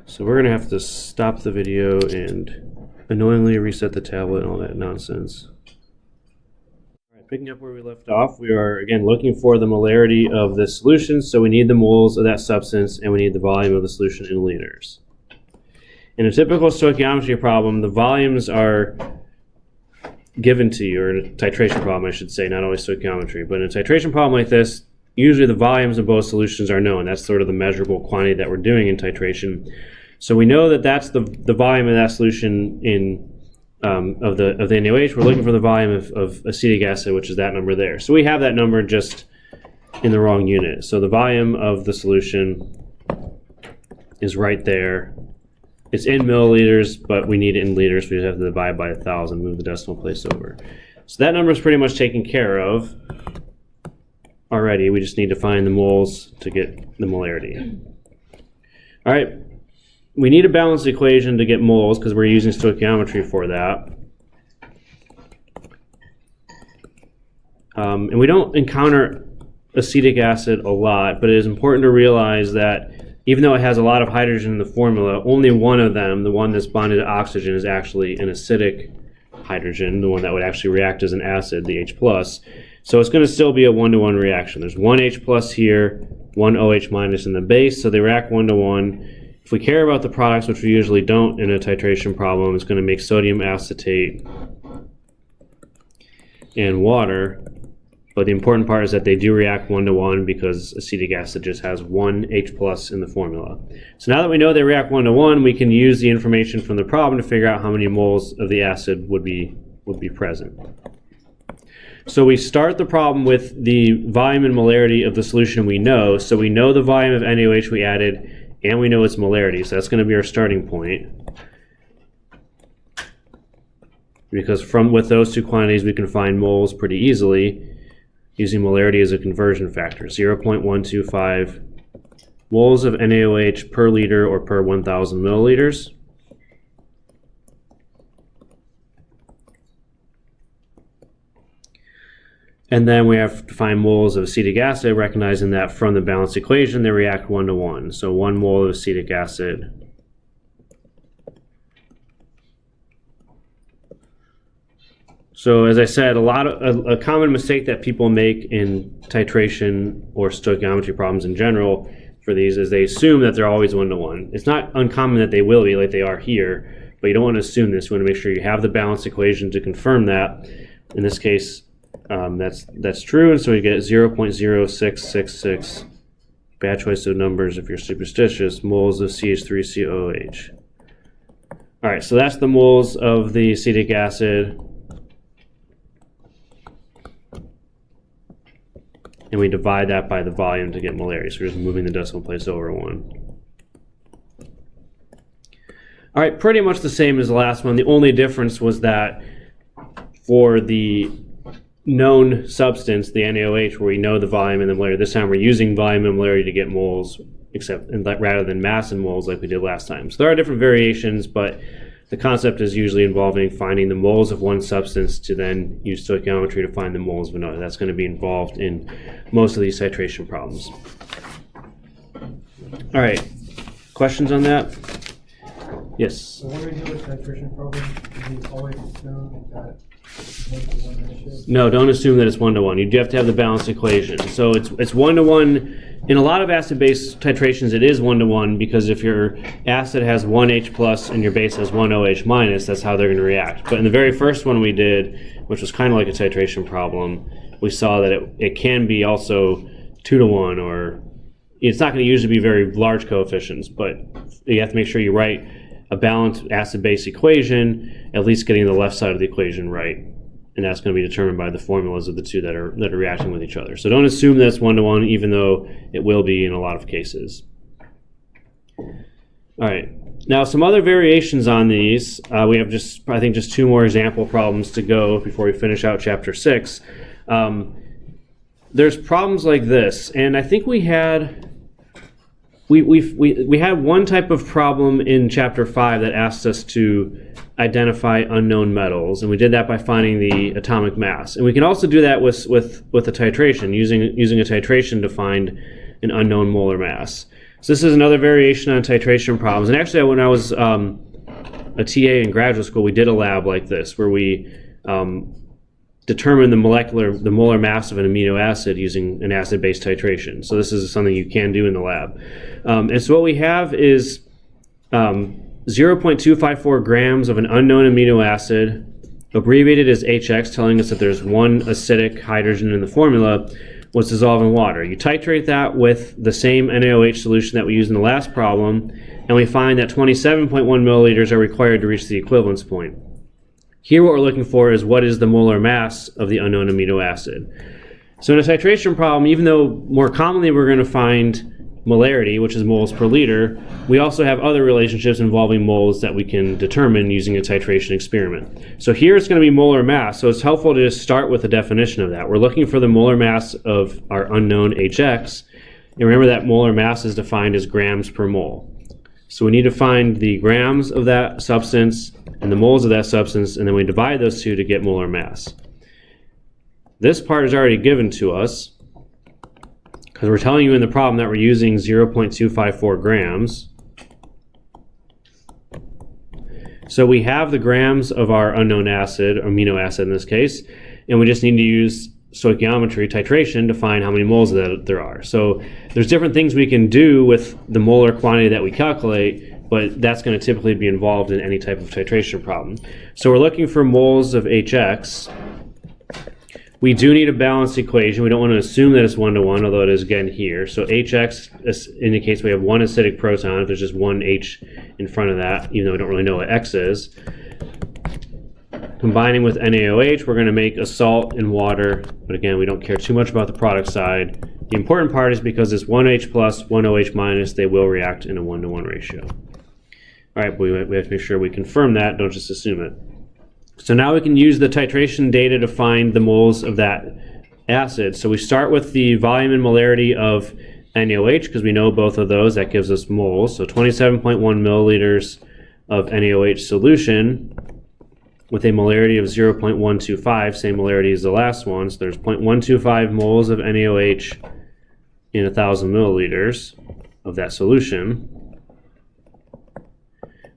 So we're gonna have to stop the video and annoyingly reset the tablet and all that nonsense. All right, picking up where we left off, we are again looking for the molarity of the solution. So we need the moles of that substance, and we need the volume of the solution in liters. In a typical stoichiometry problem, the volumes are given to you, or in a titration problem, I should say, not always stoichiometry. But in a titration problem like this, usually the volumes of both solutions are known. That's sort of the measurable quantity that we're doing in titration. So we know that that's the volume of that solution in of the NaOH. We're looking for the volume of acetic acid, which is that number there. So we have that number just in the wrong unit. So the volume of the solution is right there. It's in milliliters, but we need it in liters. We just have to divide by 1,000, move the decimal place over. So that number is pretty much taken care of already. We just need to find the moles to get the molarity. All right. We need a balanced equation to get moles because we're using stoichiometry for that. And we don't encounter acetic acid a lot, but it is important to realize that even though it has a lot of hydrogen in the formula, only one of them, the one that's bonded to oxygen, is actually an acidic hydrogen, the one that would actually react as an acid, the H+. So it's going to still be a 1-to-1 reaction. There's one H+ here, one OH- in the base, so they react 1-to-1. If we care about the products, which we usually don't in a titration problem, it's going to make sodium acetate and water. But the important part is that they do react 1-to-1 because acetic acid just has one H+ in the formula. So now that we know they react 1-to-1, we can use the information from the problem to figure out how many moles of the acid would be present. So we start the problem with the volume and molarity of the solution we know. So we know the volume of NaOH we added, and we know its molarity. So that's going to be our starting point. Because with those two quantities, we can find moles pretty easily using molarity as a conversion factor. 0.125 moles of NaOH per liter or per 1,000 milliliters. And then we have to find moles of acetic acid, recognizing that from the balanced equation they react 1-to-1. So 1 mole of acetic acid So as I said, a common mistake that people make in titration or stoichiometry problems in general for these is they assume that they're always 1-to-1. It's not uncommon that they will be like they are here, but you don't want to assume this. You want to make sure you have the balanced equation to confirm that. In this case, that's true, and so we get 0.0666, bad choice of numbers if you're superstitious, moles of CH3COOH. All right, so that's the moles of the acetic acid. And we divide that by the volume to get molarity. So we're just moving the decimal place over 1. All right, pretty much the same as the last one. The only difference was that for the known substance, the NaOH, where we know the volume and the molarity, this time we're using volume and molarity to get moles, rather than mass and moles like we did last time. So there are different variations, but the concept is usually involving finding the moles of one substance to then use stoichiometry to find the moles of another. That's going to be involved in most of these titration problems. All right, questions on that? Yes? So when we do a titration problem, do we always assume that it's 1-to-1 ratio? No, don't assume that it's 1-to-1. You do have to have the balanced equation. So it's 1-to-1. In a lot of acid-base titrations, it is 1-to-1 because if your acid has one H+ and your base has one OH-, that's how they're going to react. But in the very first one we did, which was kind of like a titration problem, we saw that it can be also 2-to-1 or it's not going to usually be very large coefficients, but you have to make sure you write a balanced acid-base equation, at least getting the left side of the equation right. And that's going to be determined by the formulas of the two that are reacting with each other. So don't assume that's one-to-one, even though it will be in a lot of cases. All right. Now, some other variations on these. We have I think just 2 more example problems to go before we finish out chapter 6. There's problems like this, and I think we had one type of problem in chapter 5 that asked us to identify unknown metals, and we did that by finding the atomic mass. And we can also do that with a titration, using a titration to find an unknown molar mass. So this is another variation on titration problems. And actually, when I was a TA in graduate school, we did a lab like this, where we determine the molar mass of an amino acid using an acid-base titration. So this is something you can do in the lab. And so what we have is 0.254 grams of an unknown amino acid, abbreviated as HX, telling us that there's one acidic hydrogen in the formula, was dissolved in water. You titrate that with the same NaOH solution that we used in the last problem, and we find that 27.1 milliliters are required to reach the equivalence point. Here what we're looking for is what is the molar mass of the unknown amino acid. So in a titration problem, even though more commonly we're going to find molarity, which is moles per liter, we also have other relationships involving moles that we can determine using a titration experiment. So here it's going to be molar mass, so it's helpful to just start with a definition of that. We're looking for the molar mass of our unknown HX, and remember that molar mass is defined as grams per mole. So we need to find the grams of that substance and the moles of that substance, and then we divide those two to get molar mass. This part is already given to us, because we're telling you in the problem that we're using 0.254 grams. So we have the grams of our unknown acid, amino acid in this case, and we just need to use stoichiometry, titration, to find how many moles of that there are. So there's different things we can do with the molar quantity that we calculate, but that's going to typically be involved in any type of titration problem. So we're looking for moles of HX. We do need a balanced equation. We don't want to assume that it's 1-to-1, although it is again here. So HX indicates we have one acidic proton if there's just one H in front of that, even though we don't really know what X is. Combining with NaOH, we're going to make a salt and water, but again, we don't care too much about the product side. The important part is because it's 1H plus, 1OH minus, they will react in a 1-to-1 ratio. All right, but we have to make sure we confirm that, don't just assume it. So now we can use the titration data to find the moles of that acid. So we start with the volume and molarity of NaOH, because we know both of those. That gives us moles. So 27.1 milliliters of NaOH solution with a molarity of 0.125, same molarity as the last one. So there's 0.125 moles of NaOH in 1,000 milliliters of that solution.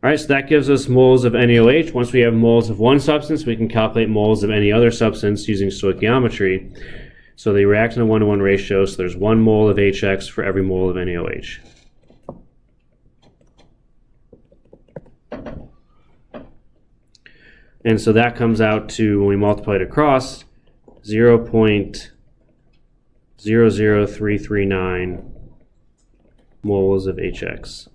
All right, so that gives us moles of NaOH. Once we have moles of one substance, we can calculate moles of any other substance using stoichiometry. So they react in a 1-to-1 ratio, so there's 1 mole of HX for every mole of NaOH. And so that comes out to, when we multiply it across, 0.00339 moles of HX.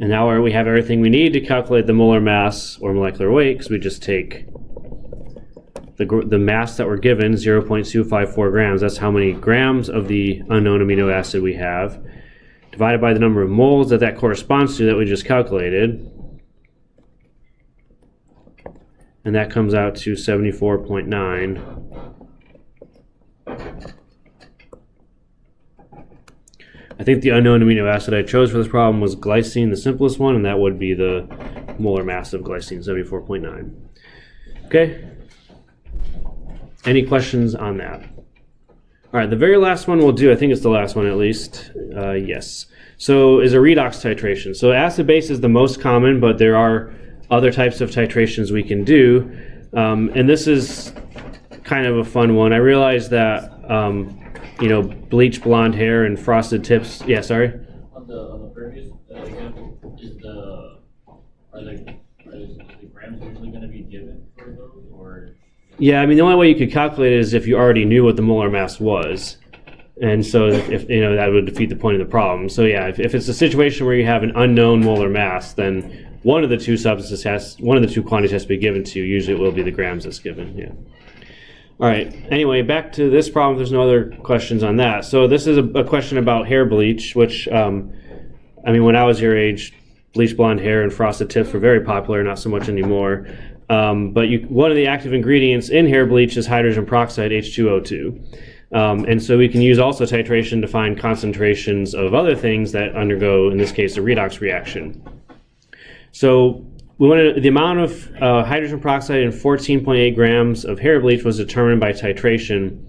And now we have everything we need to calculate the molar mass or molecular weight, because we just take the mass that we're given, 0.254 grams. That's how many grams of the unknown amino acid we have, divided by the number of moles that corresponds to that we just calculated. And that comes out to 74.9. I think the unknown amino acid I chose for this problem was glycine, the simplest one, and that would be the molar mass of glycine, 74.9. Okay? Any questions on that? All right, the very last one we'll do, I think it's the last one at least, yes. So is a redox titration. So acid-base is the most common, but there are other types of titrations we can do. And this is kind of a fun one. I realize that bleach blonde hair and frosted tips. Yeah, sorry. On the previous example, are the grams usually going to be given for those, or? Yeah, I mean the only way you could calculate it is if you already knew what the molar mass was. And so if you know, that would defeat the point of the problem. So yeah, if it's a situation where you have an unknown molar mass, then one of the two quantities has to be given to you. Usually it will be the grams that's given. Yeah. All right. Anyway, back to this problem. There's no other questions on that. So this is a question about hair bleach, which I mean, when I was your age, bleach blonde hair and frosted tips were very popular. Not so much anymore. But one of the active ingredients in hair bleach is hydrogen peroxide, H2O2. And so we can use also titration to find concentrations of other things that undergo, in this case, a redox reaction. So the amount of hydrogen peroxide in 14.8 grams of hair bleach was determined by titration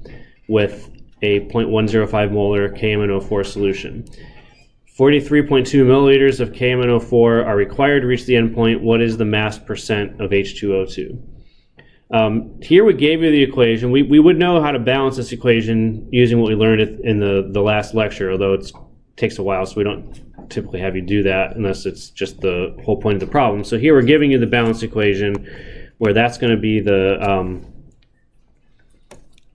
with a 0.105 molar KMNO4 solution. 43.2 milliliters of KMNO4 are required to reach the endpoint. What is the mass percent of H2O2? Here we gave you the equation. We would know how to balance this equation using what we learned in the last lecture, although it takes a while, so we don't typically have you do that unless it's just the whole point of the problem. So here we're giving you the balance equation where that's going to be the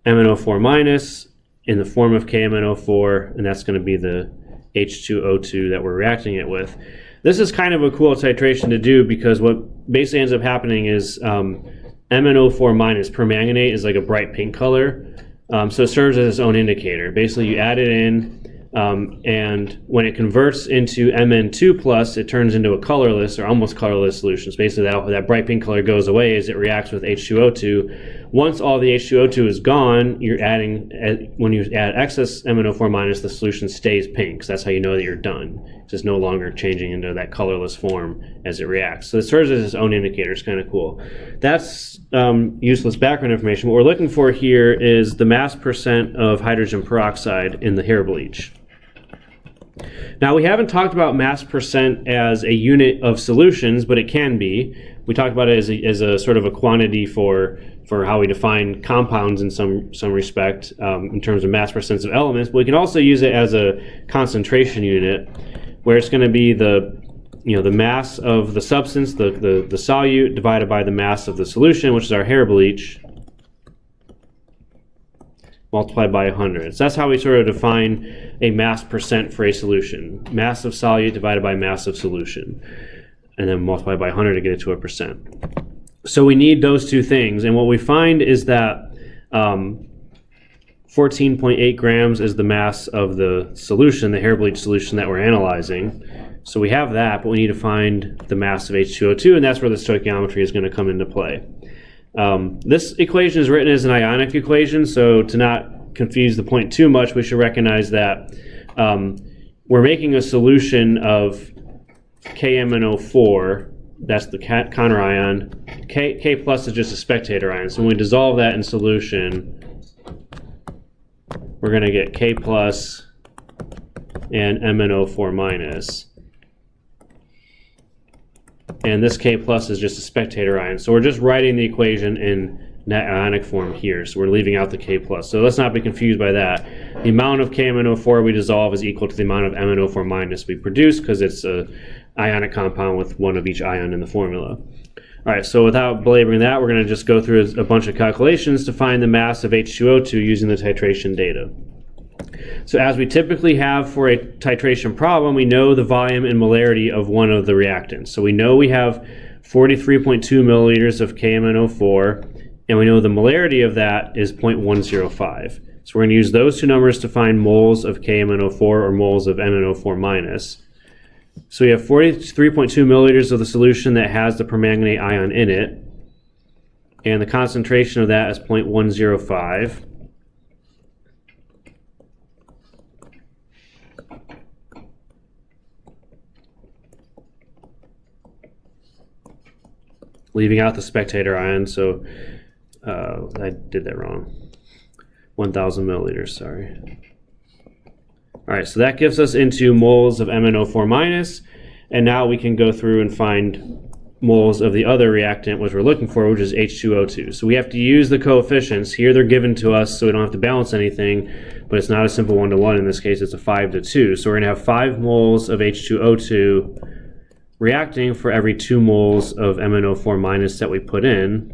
MnO4 minus in the form of KMnO4, and that's going to be the H2O2 that we're reacting it with. This is kind of a cool titration to do because what basically ends up happening is MnO4 minus permanganate is like a bright pink color, so it serves as its own indicator. Basically you add it in, and when it converts into Mn2 plus, it turns into a colorless or almost colorless solution. So basically that bright pink color goes away as it reacts with H2O2. Once all the H2O2 is gone, when you add excess MnO4 minus, the solution stays pink. So that's how you know that you're done. It's just no longer changing into that colorless form as it reacts. So it serves as its own indicator. It's kind of cool. That's useless background information. What we're looking for here is the mass percent of hydrogen peroxide in the hair bleach. Now, we haven't talked about mass percent as a unit of solutions, but it can be. We talked about it as a sort of a quantity for how we define compounds in some respect in terms of mass percents of elements, but we can also use it as a concentration unit where it's going to be the mass of the substance, the solute, divided by the mass of the solution, which is our hair bleach, multiplied by 100. So that's how we sort of define a mass percent for a solution. Mass of solute divided by mass of solution. And then multiply by 100 to get it to a percent. So we need those two things. And what we find is that 14.8 grams is the mass of the solution, the hair bleach solution that we're analyzing. So we have that, but we need to find the mass of H2O2, and that's where the stoichiometry is going to come into play. This equation is written as an ionic equation, so to not confuse the point too much, we should recognize that we're making a solution of KMnO4, that's the counter ion. K plus is just a spectator ion. So when we dissolve that in solution, we're going to get K plus and MnO4 minus. And this K plus is just a spectator ion. So we're just writing the equation in net ionic form here. So we're leaving out the K plus. So let's not be confused by that. The amount of KMnO4 we dissolve is equal to the amount of MnO4 minus we produce because it's a ionic compound with one of each ion in the formula. All right, so without belaboring that, we're going to just go through a bunch of calculations to find the mass of H2O2 using the titration data. So as we typically have for a titration problem, we know the volume and molarity of one of the reactants. So we know we have 43.2 milliliters of KMnO4, and we know the molarity of that is 0.105. So we're going to use those two numbers to find moles of KMnO4 or moles of MnO4 minus. So we have 43.2 milliliters of the solution that has the permanganate ion in it, and the concentration of that is 0.105. Leaving out the spectator ion, so I did that wrong. 1,000 milliliters, sorry. All right, so that gives us into moles of MnO4 minus, and now we can go through and find moles of the other reactant, which we're looking for, which is H2O2. So we have to use the coefficients. Here they're given to us, so we don't have to balance anything, but it's not a simple 1-to-1. In this case, it's a 5-to-2. So we're going to have 5 moles of H2O2 reacting for every 2 moles of MnO4 minus that we put in.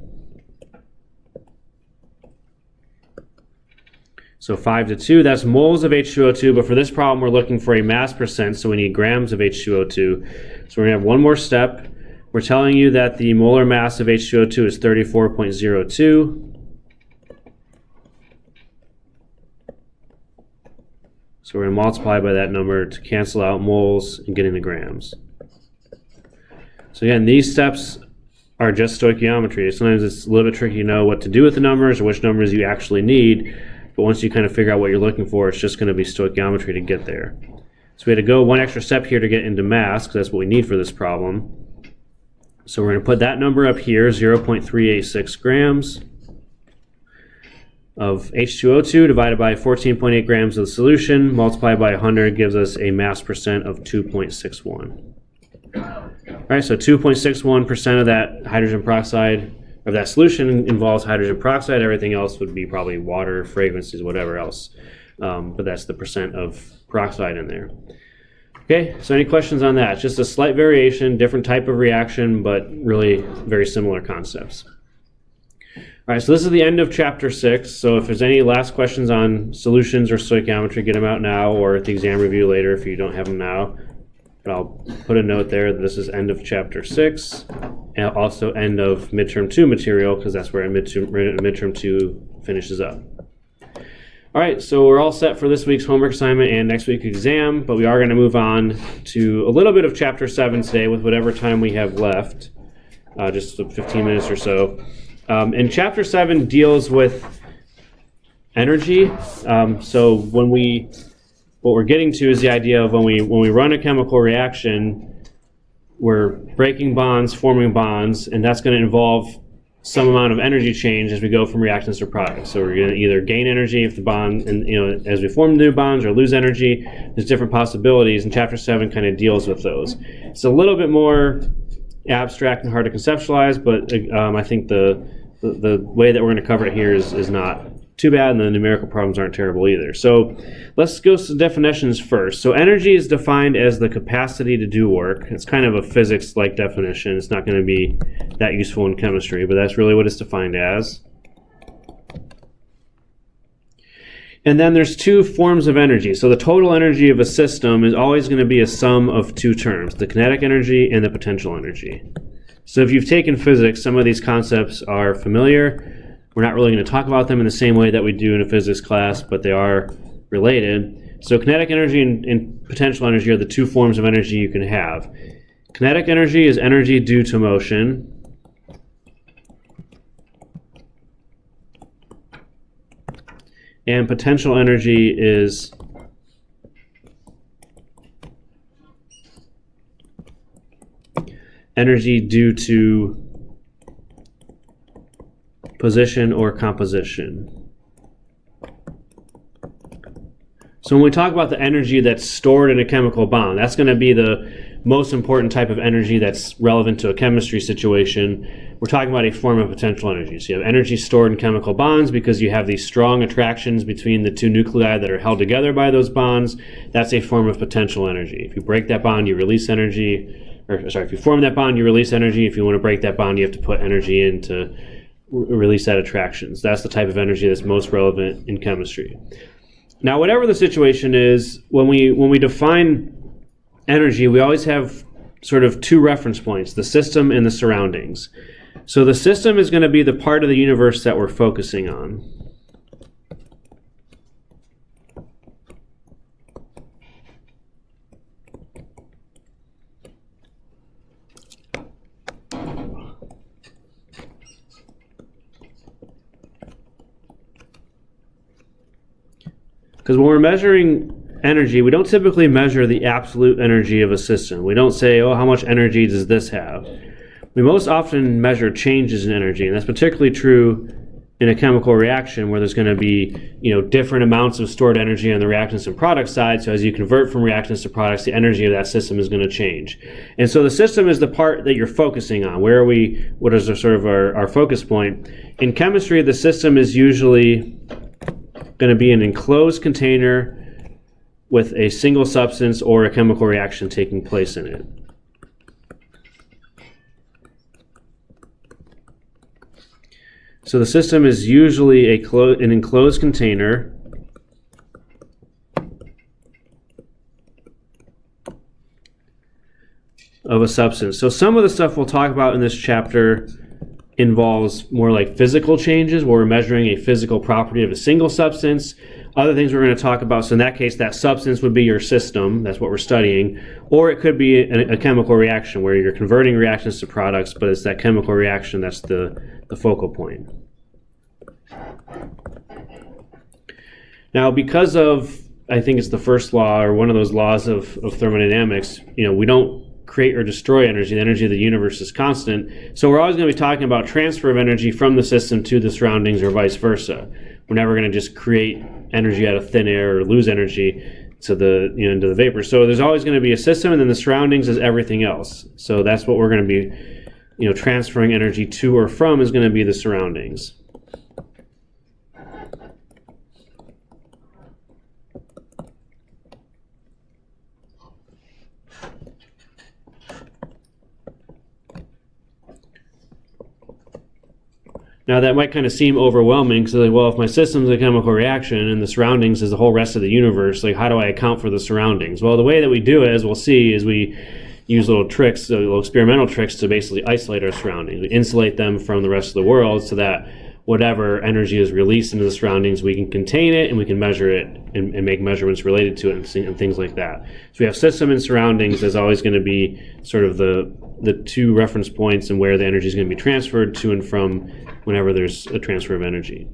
So 5 to 2, that's moles of H2O2, but for this problem we're looking for a mass percent, so we need grams of H2O2. So we're going to have one more step. We're telling you that the molar mass of H2O2 is 34.02. So we're going to multiply by that number to cancel out moles and get into grams. So again, these steps are just stoichiometry. Sometimes it's a little bit tricky to know what to do with the numbers or which numbers you actually need. But once you kind of figure out what you're looking for, it's just going to be stoichiometry to get there. So we had to go one extra step here to get into mass, because that's what we need for this problem. So we're going to put that number up here, 0.386 grams of H2O2 divided by 14.8 grams of the solution, multiplied by 100 gives us a mass percent of 2.61. All right, so 2.61% of that hydrogen peroxide, of that solution involves hydrogen peroxide. Everything else would be probably water, fragrances, whatever else. But that's the percent of peroxide in there. Okay, so any questions on that? It's just a slight variation, different type of reaction, but really very similar concepts. All right, so this is the end of chapter 6. So if there's any last questions on solutions or stoichiometry, get them out now or at the exam review later if you don't have them now. But I'll put a note there that this is end of chapter 6 and also end of midterm 2 material, because that's where midterm 2 finishes up. All right, so we're all set for this week's homework assignment and next week's exam, but we are going to move on to a little bit of chapter 7 today with whatever time we have left, just 15 minutes or so. And chapter 7 deals with energy. So what we're getting to is the idea of when we run a chemical reaction, we're breaking bonds, forming bonds, and that's going to involve some amount of energy change as we go from reactants to products. So we're going to either gain energy if the bond, and as we form new bonds, or lose energy. There's different possibilities, and chapter 7 kind of deals with those. It's a little bit more abstract and hard to conceptualize, but I think the way that we're going to cover it here is not too bad, and the numerical problems aren't terrible either. So let's go to definitions first. So energy is defined as the capacity to do work. It's kind of a physics-like definition. It's not going to be that useful in chemistry, but that's really what it's defined as. And then there's two forms of energy. So the total energy of a system is always going to be a sum of two terms, the kinetic energy and the potential energy. So if you've taken physics, some of these concepts are familiar. We're not really going to talk about them in the same way that we do in a physics class, but they are related. So kinetic energy and potential energy are the two forms of energy you can have. Kinetic energy is energy due to motion. And potential energy is energy due to position or composition. So when we talk about the energy that's stored in a chemical bond, that's going to be the most important type of energy that's relevant to a chemistry situation. We're talking about a form of potential energy. So you have energy stored in chemical bonds because you have these strong attractions between the two nuclei that are held together by those bonds. That's a form of potential energy. If you break that bond, you release energy. If you form that bond, you release energy. If you want to break that bond, you have to put energy in to release that attractions. That's the type of energy that's most relevant in chemistry. Now, whatever the situation is, when we define energy, we always have sort of two reference points, the system and the surroundings. So the system is going to be the part of the universe that we're focusing on. Because when we're measuring energy, we don't typically measure the absolute energy of a system. We don't say, oh, how much energy does this have? We most often measure changes in energy, and that's particularly true in a chemical reaction where there's going to be, different amounts of stored energy on the reactants and product side. So as you convert from reactants to products, the energy of that system is going to change. And so the system is the part that you're focusing on. What is our focus point? In chemistry, the system is usually going to be an enclosed container with a single substance or a chemical reaction taking place in it. So the system is usually an enclosed container of a substance. So some of the stuff we'll talk about in this chapter involves more like physical changes, where we're measuring a physical property of a single substance. Other things we're going to talk about, so in that case, that substance would be your system. That's what we're studying. Or it could be a chemical reaction where you're converting reactions to products, but it's that chemical reaction that's the focal point. Now, because of, I think it's the first law, or one of those laws of thermodynamics, we don't create or destroy energy. The energy of the universe is constant. So we're always going to be talking about transfer of energy from the system to the surroundings or vice versa. We're never going to just create energy out of thin air or lose energy to into the vapor. So there's always going to be a system, and then the surroundings is everything else. So that's what we're going to be transferring energy to or from is going to be the surroundings. Now that might kind of seem overwhelming, because well, if my system's a chemical reaction and the surroundings is the whole rest of the universe, how do I account for the surroundings? Well, the way that we do it, as we'll see, is we use little tricks, little experimental tricks to basically isolate our surroundings. We insulate them from the rest of the world so that whatever energy is released into the surroundings, we can contain it and we can measure it and make measurements related to it and things like that. So we have system and surroundings. There's always going to be sort of the two reference points and where the energy is going to be transferred to and from whenever there's a transfer of energy.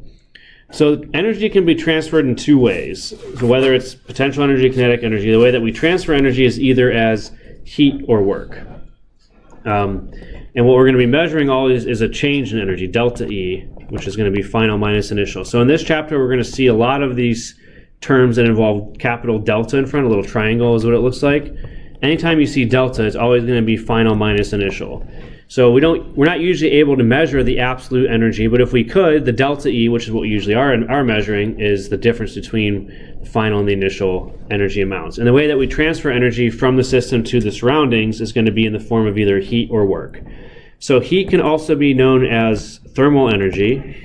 So energy can be transferred in two ways. So whether it's potential energy, kinetic energy, the way that we transfer energy is either as heat or work. And what we're going to be measuring always is a change in energy, delta E, which is going to be final minus initial. So in this chapter, we're going to see a lot of these terms that involve capital delta in front. A little triangle is what it looks like. Anytime you see delta, it's always going to be final minus initial. So we're not usually able to measure the absolute energy, but if we could, the delta E, which is what we usually are measuring, is the difference between the final and the initial energy amounts. And the way that we transfer energy from the system to the surroundings is going to be in the form of either heat or work. So heat can also be known as thermal energy.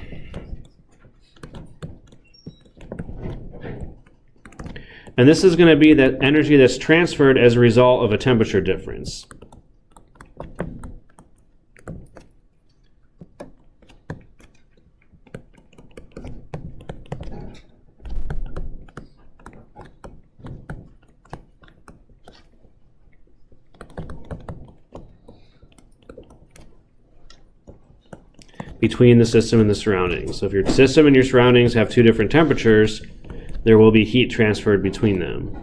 And this is going to be that energy that's transferred as a result of a temperature difference. Between the system and the surroundings. So if your system and your surroundings have two different temperatures, there will be heat transferred between them.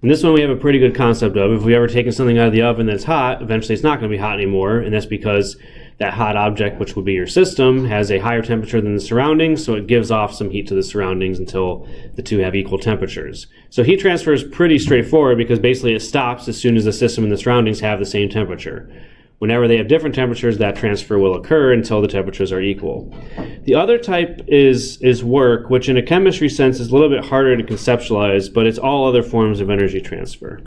And this one we have a pretty good concept of. If we've ever taken something out of the oven that's hot, eventually it's not going to be hot anymore, and that's because that hot object, which would be your system, has a higher temperature than the surroundings, so it gives off some heat to the surroundings until the two have equal temperatures. So heat transfer is pretty straightforward because basically it stops as soon as the system and the surroundings have the same temperature. Whenever they have different temperatures, that transfer will occur until the temperatures are equal. The other type is work, which in a chemistry sense is a little bit harder to conceptualize, but it's all other forms of energy transfer.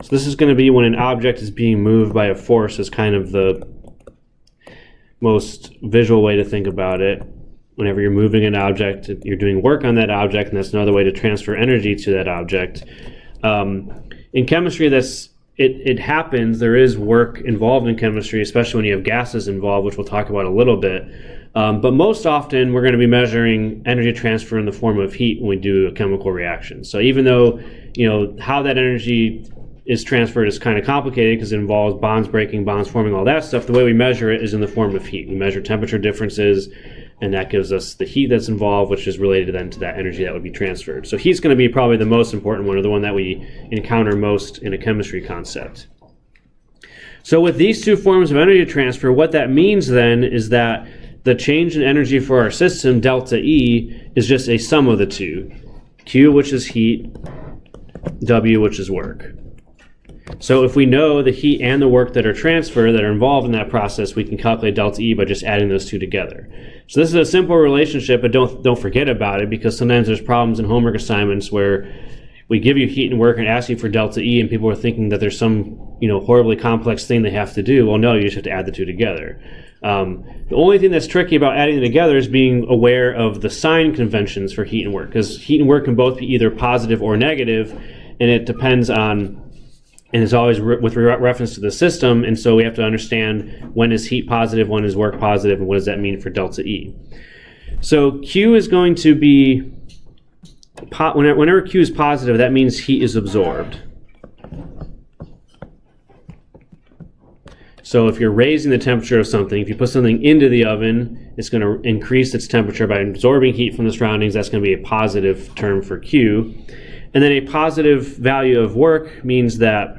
So this is going to be when an object is being moved by a force, is kind of the most visual way to think about it. Whenever you're moving an object, you're doing work on that object, and that's another way to transfer energy to that object. In chemistry, it happens. There is work involved in chemistry, especially when you have gases involved, which we'll talk about a little bit. But most often, we're going to be measuring energy transfer in the form of heat when we do a chemical reaction. So even though how that energy is transferred is kind of complicated because it involves bonds breaking, bonds forming, all that stuff, the way we measure it is in the form of heat. We measure temperature differences, and that gives us the heat that's involved, which is related then to that energy that would be transferred. So heat's going to be probably the most important one, or the one that we encounter most in a chemistry concept. So with these two forms of energy transfer, what that means then is that the change in energy for our system, delta E, is just a sum of the two. Q, which is heat, W, which is work. So if we know the heat and the work that are transferred, that are involved in that process, we can calculate delta E by just adding those two together. So this is a simple relationship, but don't forget about it, because sometimes there's problems in homework assignments where we give you heat and work and ask you for delta E, and people are thinking that there's some horribly complex thing they have to do. Well, no, you just have to add the two together. The only thing that's tricky about adding them together is being aware of the sign conventions for heat and work, because heat and work can both be either positive or negative, and it depends on, and it's always with reference to the system, and so we have to understand when is heat positive, when is work positive, and what does that mean for delta E. So Q is going to be, whenever Q is positive, that means heat is absorbed. So if you're raising the temperature of something, if you put something into the oven, it's going to increase its temperature by absorbing heat from the surroundings. That's going to be a positive term for Q. And then a positive value of work means that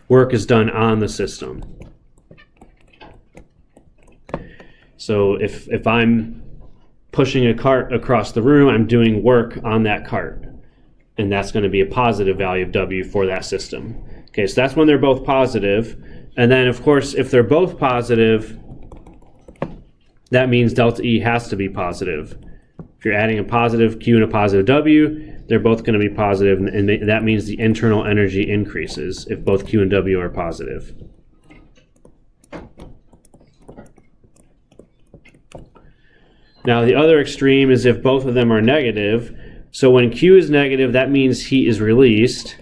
work is done on the system. So if I'm pushing a cart across the room, I'm doing work on that cart. And that's going to be a positive value of W for that system. Okay, so that's when they're both positive. And then, of course, if they're both positive, that means delta E has to be positive. If you're adding a positive Q and a positive W, they're both going to be positive, and that means the internal energy increases if both Q and W are positive. Now, the other extreme is if both of them are negative. So when Q is negative, that means heat is released.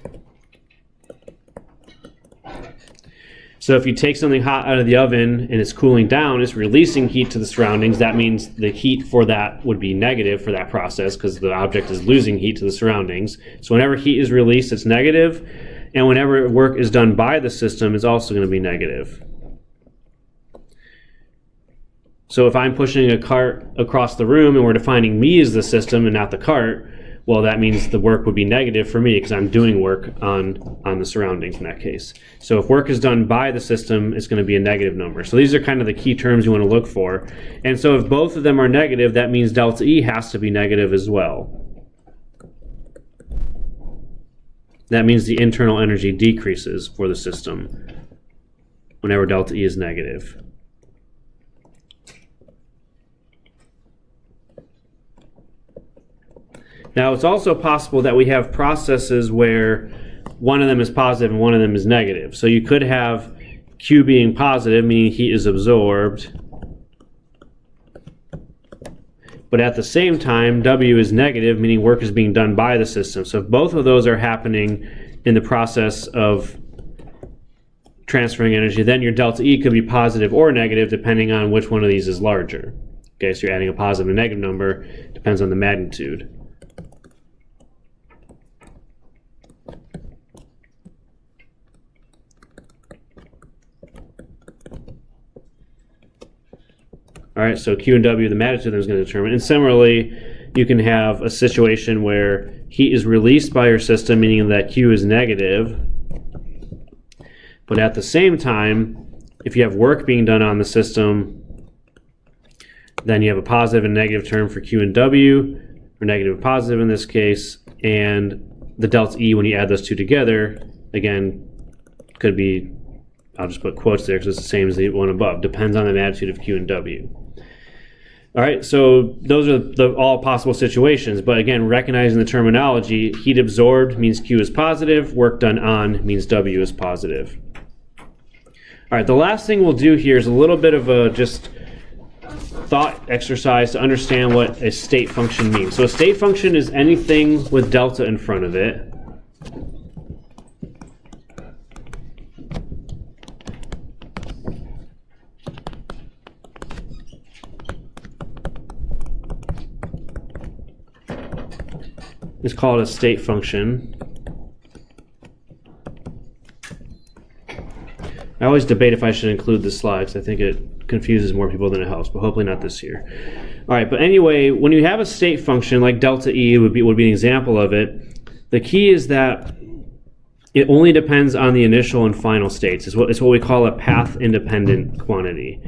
So if you take something hot out of the oven and it's cooling down, it's releasing heat to the surroundings. That means the heat for that would be negative for that process because the object is losing heat to the surroundings. So whenever heat is released, it's negative. And whenever work is done by the system, it's also going to be negative. So if I'm pushing a cart across the room and we're defining me as the system and not the cart, well, that means the work would be negative for me because I'm doing work on the surroundings in that case. So if work is done by the system, it's going to be a negative number. So these are kind of the key terms you want to look for. And so if both of them are negative, that means delta E has to be negative as well. That means the internal energy decreases for the system whenever delta E is negative. Now, it's also possible that we have processes where one of them is positive and one of them is negative. So you could have Q being positive, meaning heat is absorbed. But at the same time, W is negative, meaning work is being done by the system. So if both of those are happening in the process of transferring energy, then your delta E could be positive or negative depending on which one of these is larger. Okay, so you're adding a positive and negative number, depends on the magnitude. All right, so Q and W, the magnitude of them is going to determine. And similarly, you can have a situation where heat is released by your system, meaning that Q is negative. But at the same time, if you have work being done on the system, then you have a positive and negative term for Q and W, or negative and positive in this case. And the delta E, when you add those two together, again, could be, I'll just put quotes there because it's the same as the one above. Depends on the magnitude of Q and W. All right, so those are all possible situations. But again, recognizing the terminology, heat absorbed means Q is positive. Work done on means W is positive. All right, the last thing we'll do here is a little bit of a just thought exercise to understand what a state function means. So a state function is anything with delta in front of it. It's called a state function. I always debate if I should include this slide because I think it confuses more people than it helps, but hopefully not this year. All right, but anyway, when you have a state function like delta E would be an example of it, the key is that it only depends on the initial and final states. It's what we call a path-independent quantity.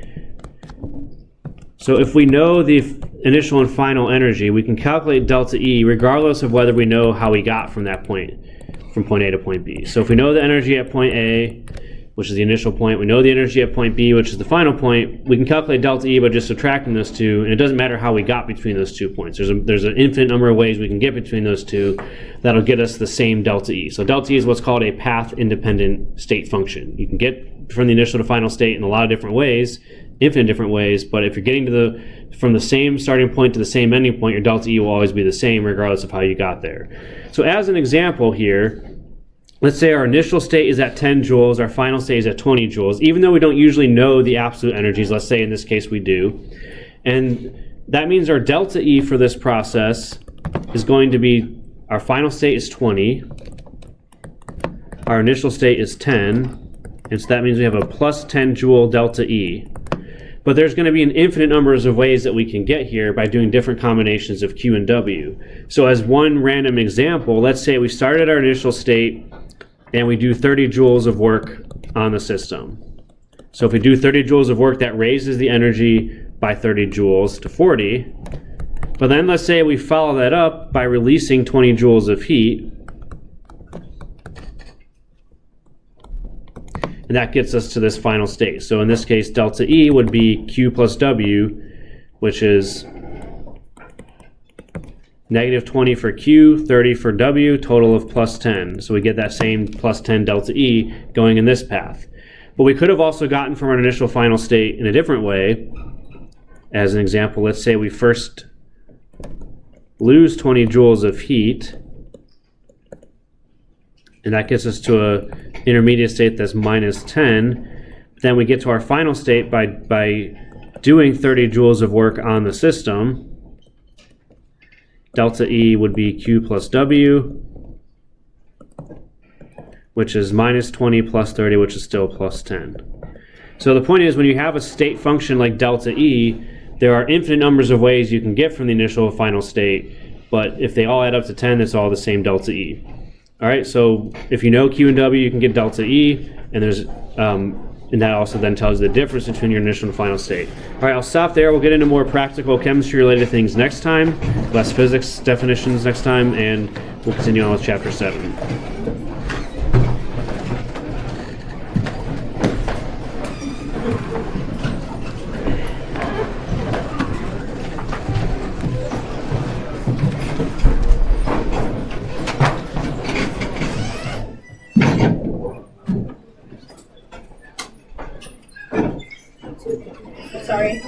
So if we know the initial and final energy, we can calculate delta E regardless of whether we know how we got from that point, from point A to point B. So if we know the energy at point A, which is the initial point. We know the energy at point B, which is the final point. We can calculate delta E by just subtracting those two, and it doesn't matter how we got between those 2 points. There's an infinite number of ways we can get between those two that'll get us the same delta E. So delta E is what's called a path-independent state function. You can get from the initial to final state in a lot of different ways, infinite different ways, but if you're getting from the same starting point to the same ending point, your delta E will always be the same regardless of how you got there. So as an example here, let's say our initial state is at 10 joules, our final state is at 20 joules, even though we don't usually know the absolute energies. Let's say in this case we do. And that means our delta E for this process is going to be, our final state is 20, our initial state is 10, and so that means we have a plus 10 joule delta E. But there's going to be an infinite numbers of ways that we can get here by doing different combinations of Q and W. So as one random example, let's say we started our initial state and we do 30 joules of work on the system. So if we do 30 joules of work, that raises the energy by 30 joules to 40. But then let's say we follow that up by releasing 20 joules of heat. And that gets us to this final state. So in this case, delta E would be Q plus W, which is negative 20 for Q, 30 for W, total of plus 10. So we get that same plus 10 delta E going in this path. But we could have also gotten from our initial final state in a different way. As an example, let's say we first lose 20 joules of heat, and that gets us to an intermediate state that's minus 10. Then we get to our final state by doing 30 joules of work on the system. Delta E would be Q plus W, which is minus 20 plus 30, which is still plus 10. So the point is, when you have a state function like delta E, there are infinite numbers of ways you can get from the initial to final state, but if they all add up to 10, it's all the same delta E. All right, so if you know Q and W, you can get delta E, and and that also then tells you the difference between your initial and final state. All right, I'll stop there. We'll get into more practical chemistry-related things next time, less physics definitions next time, and we'll continue on with Chapter 7. Sorry.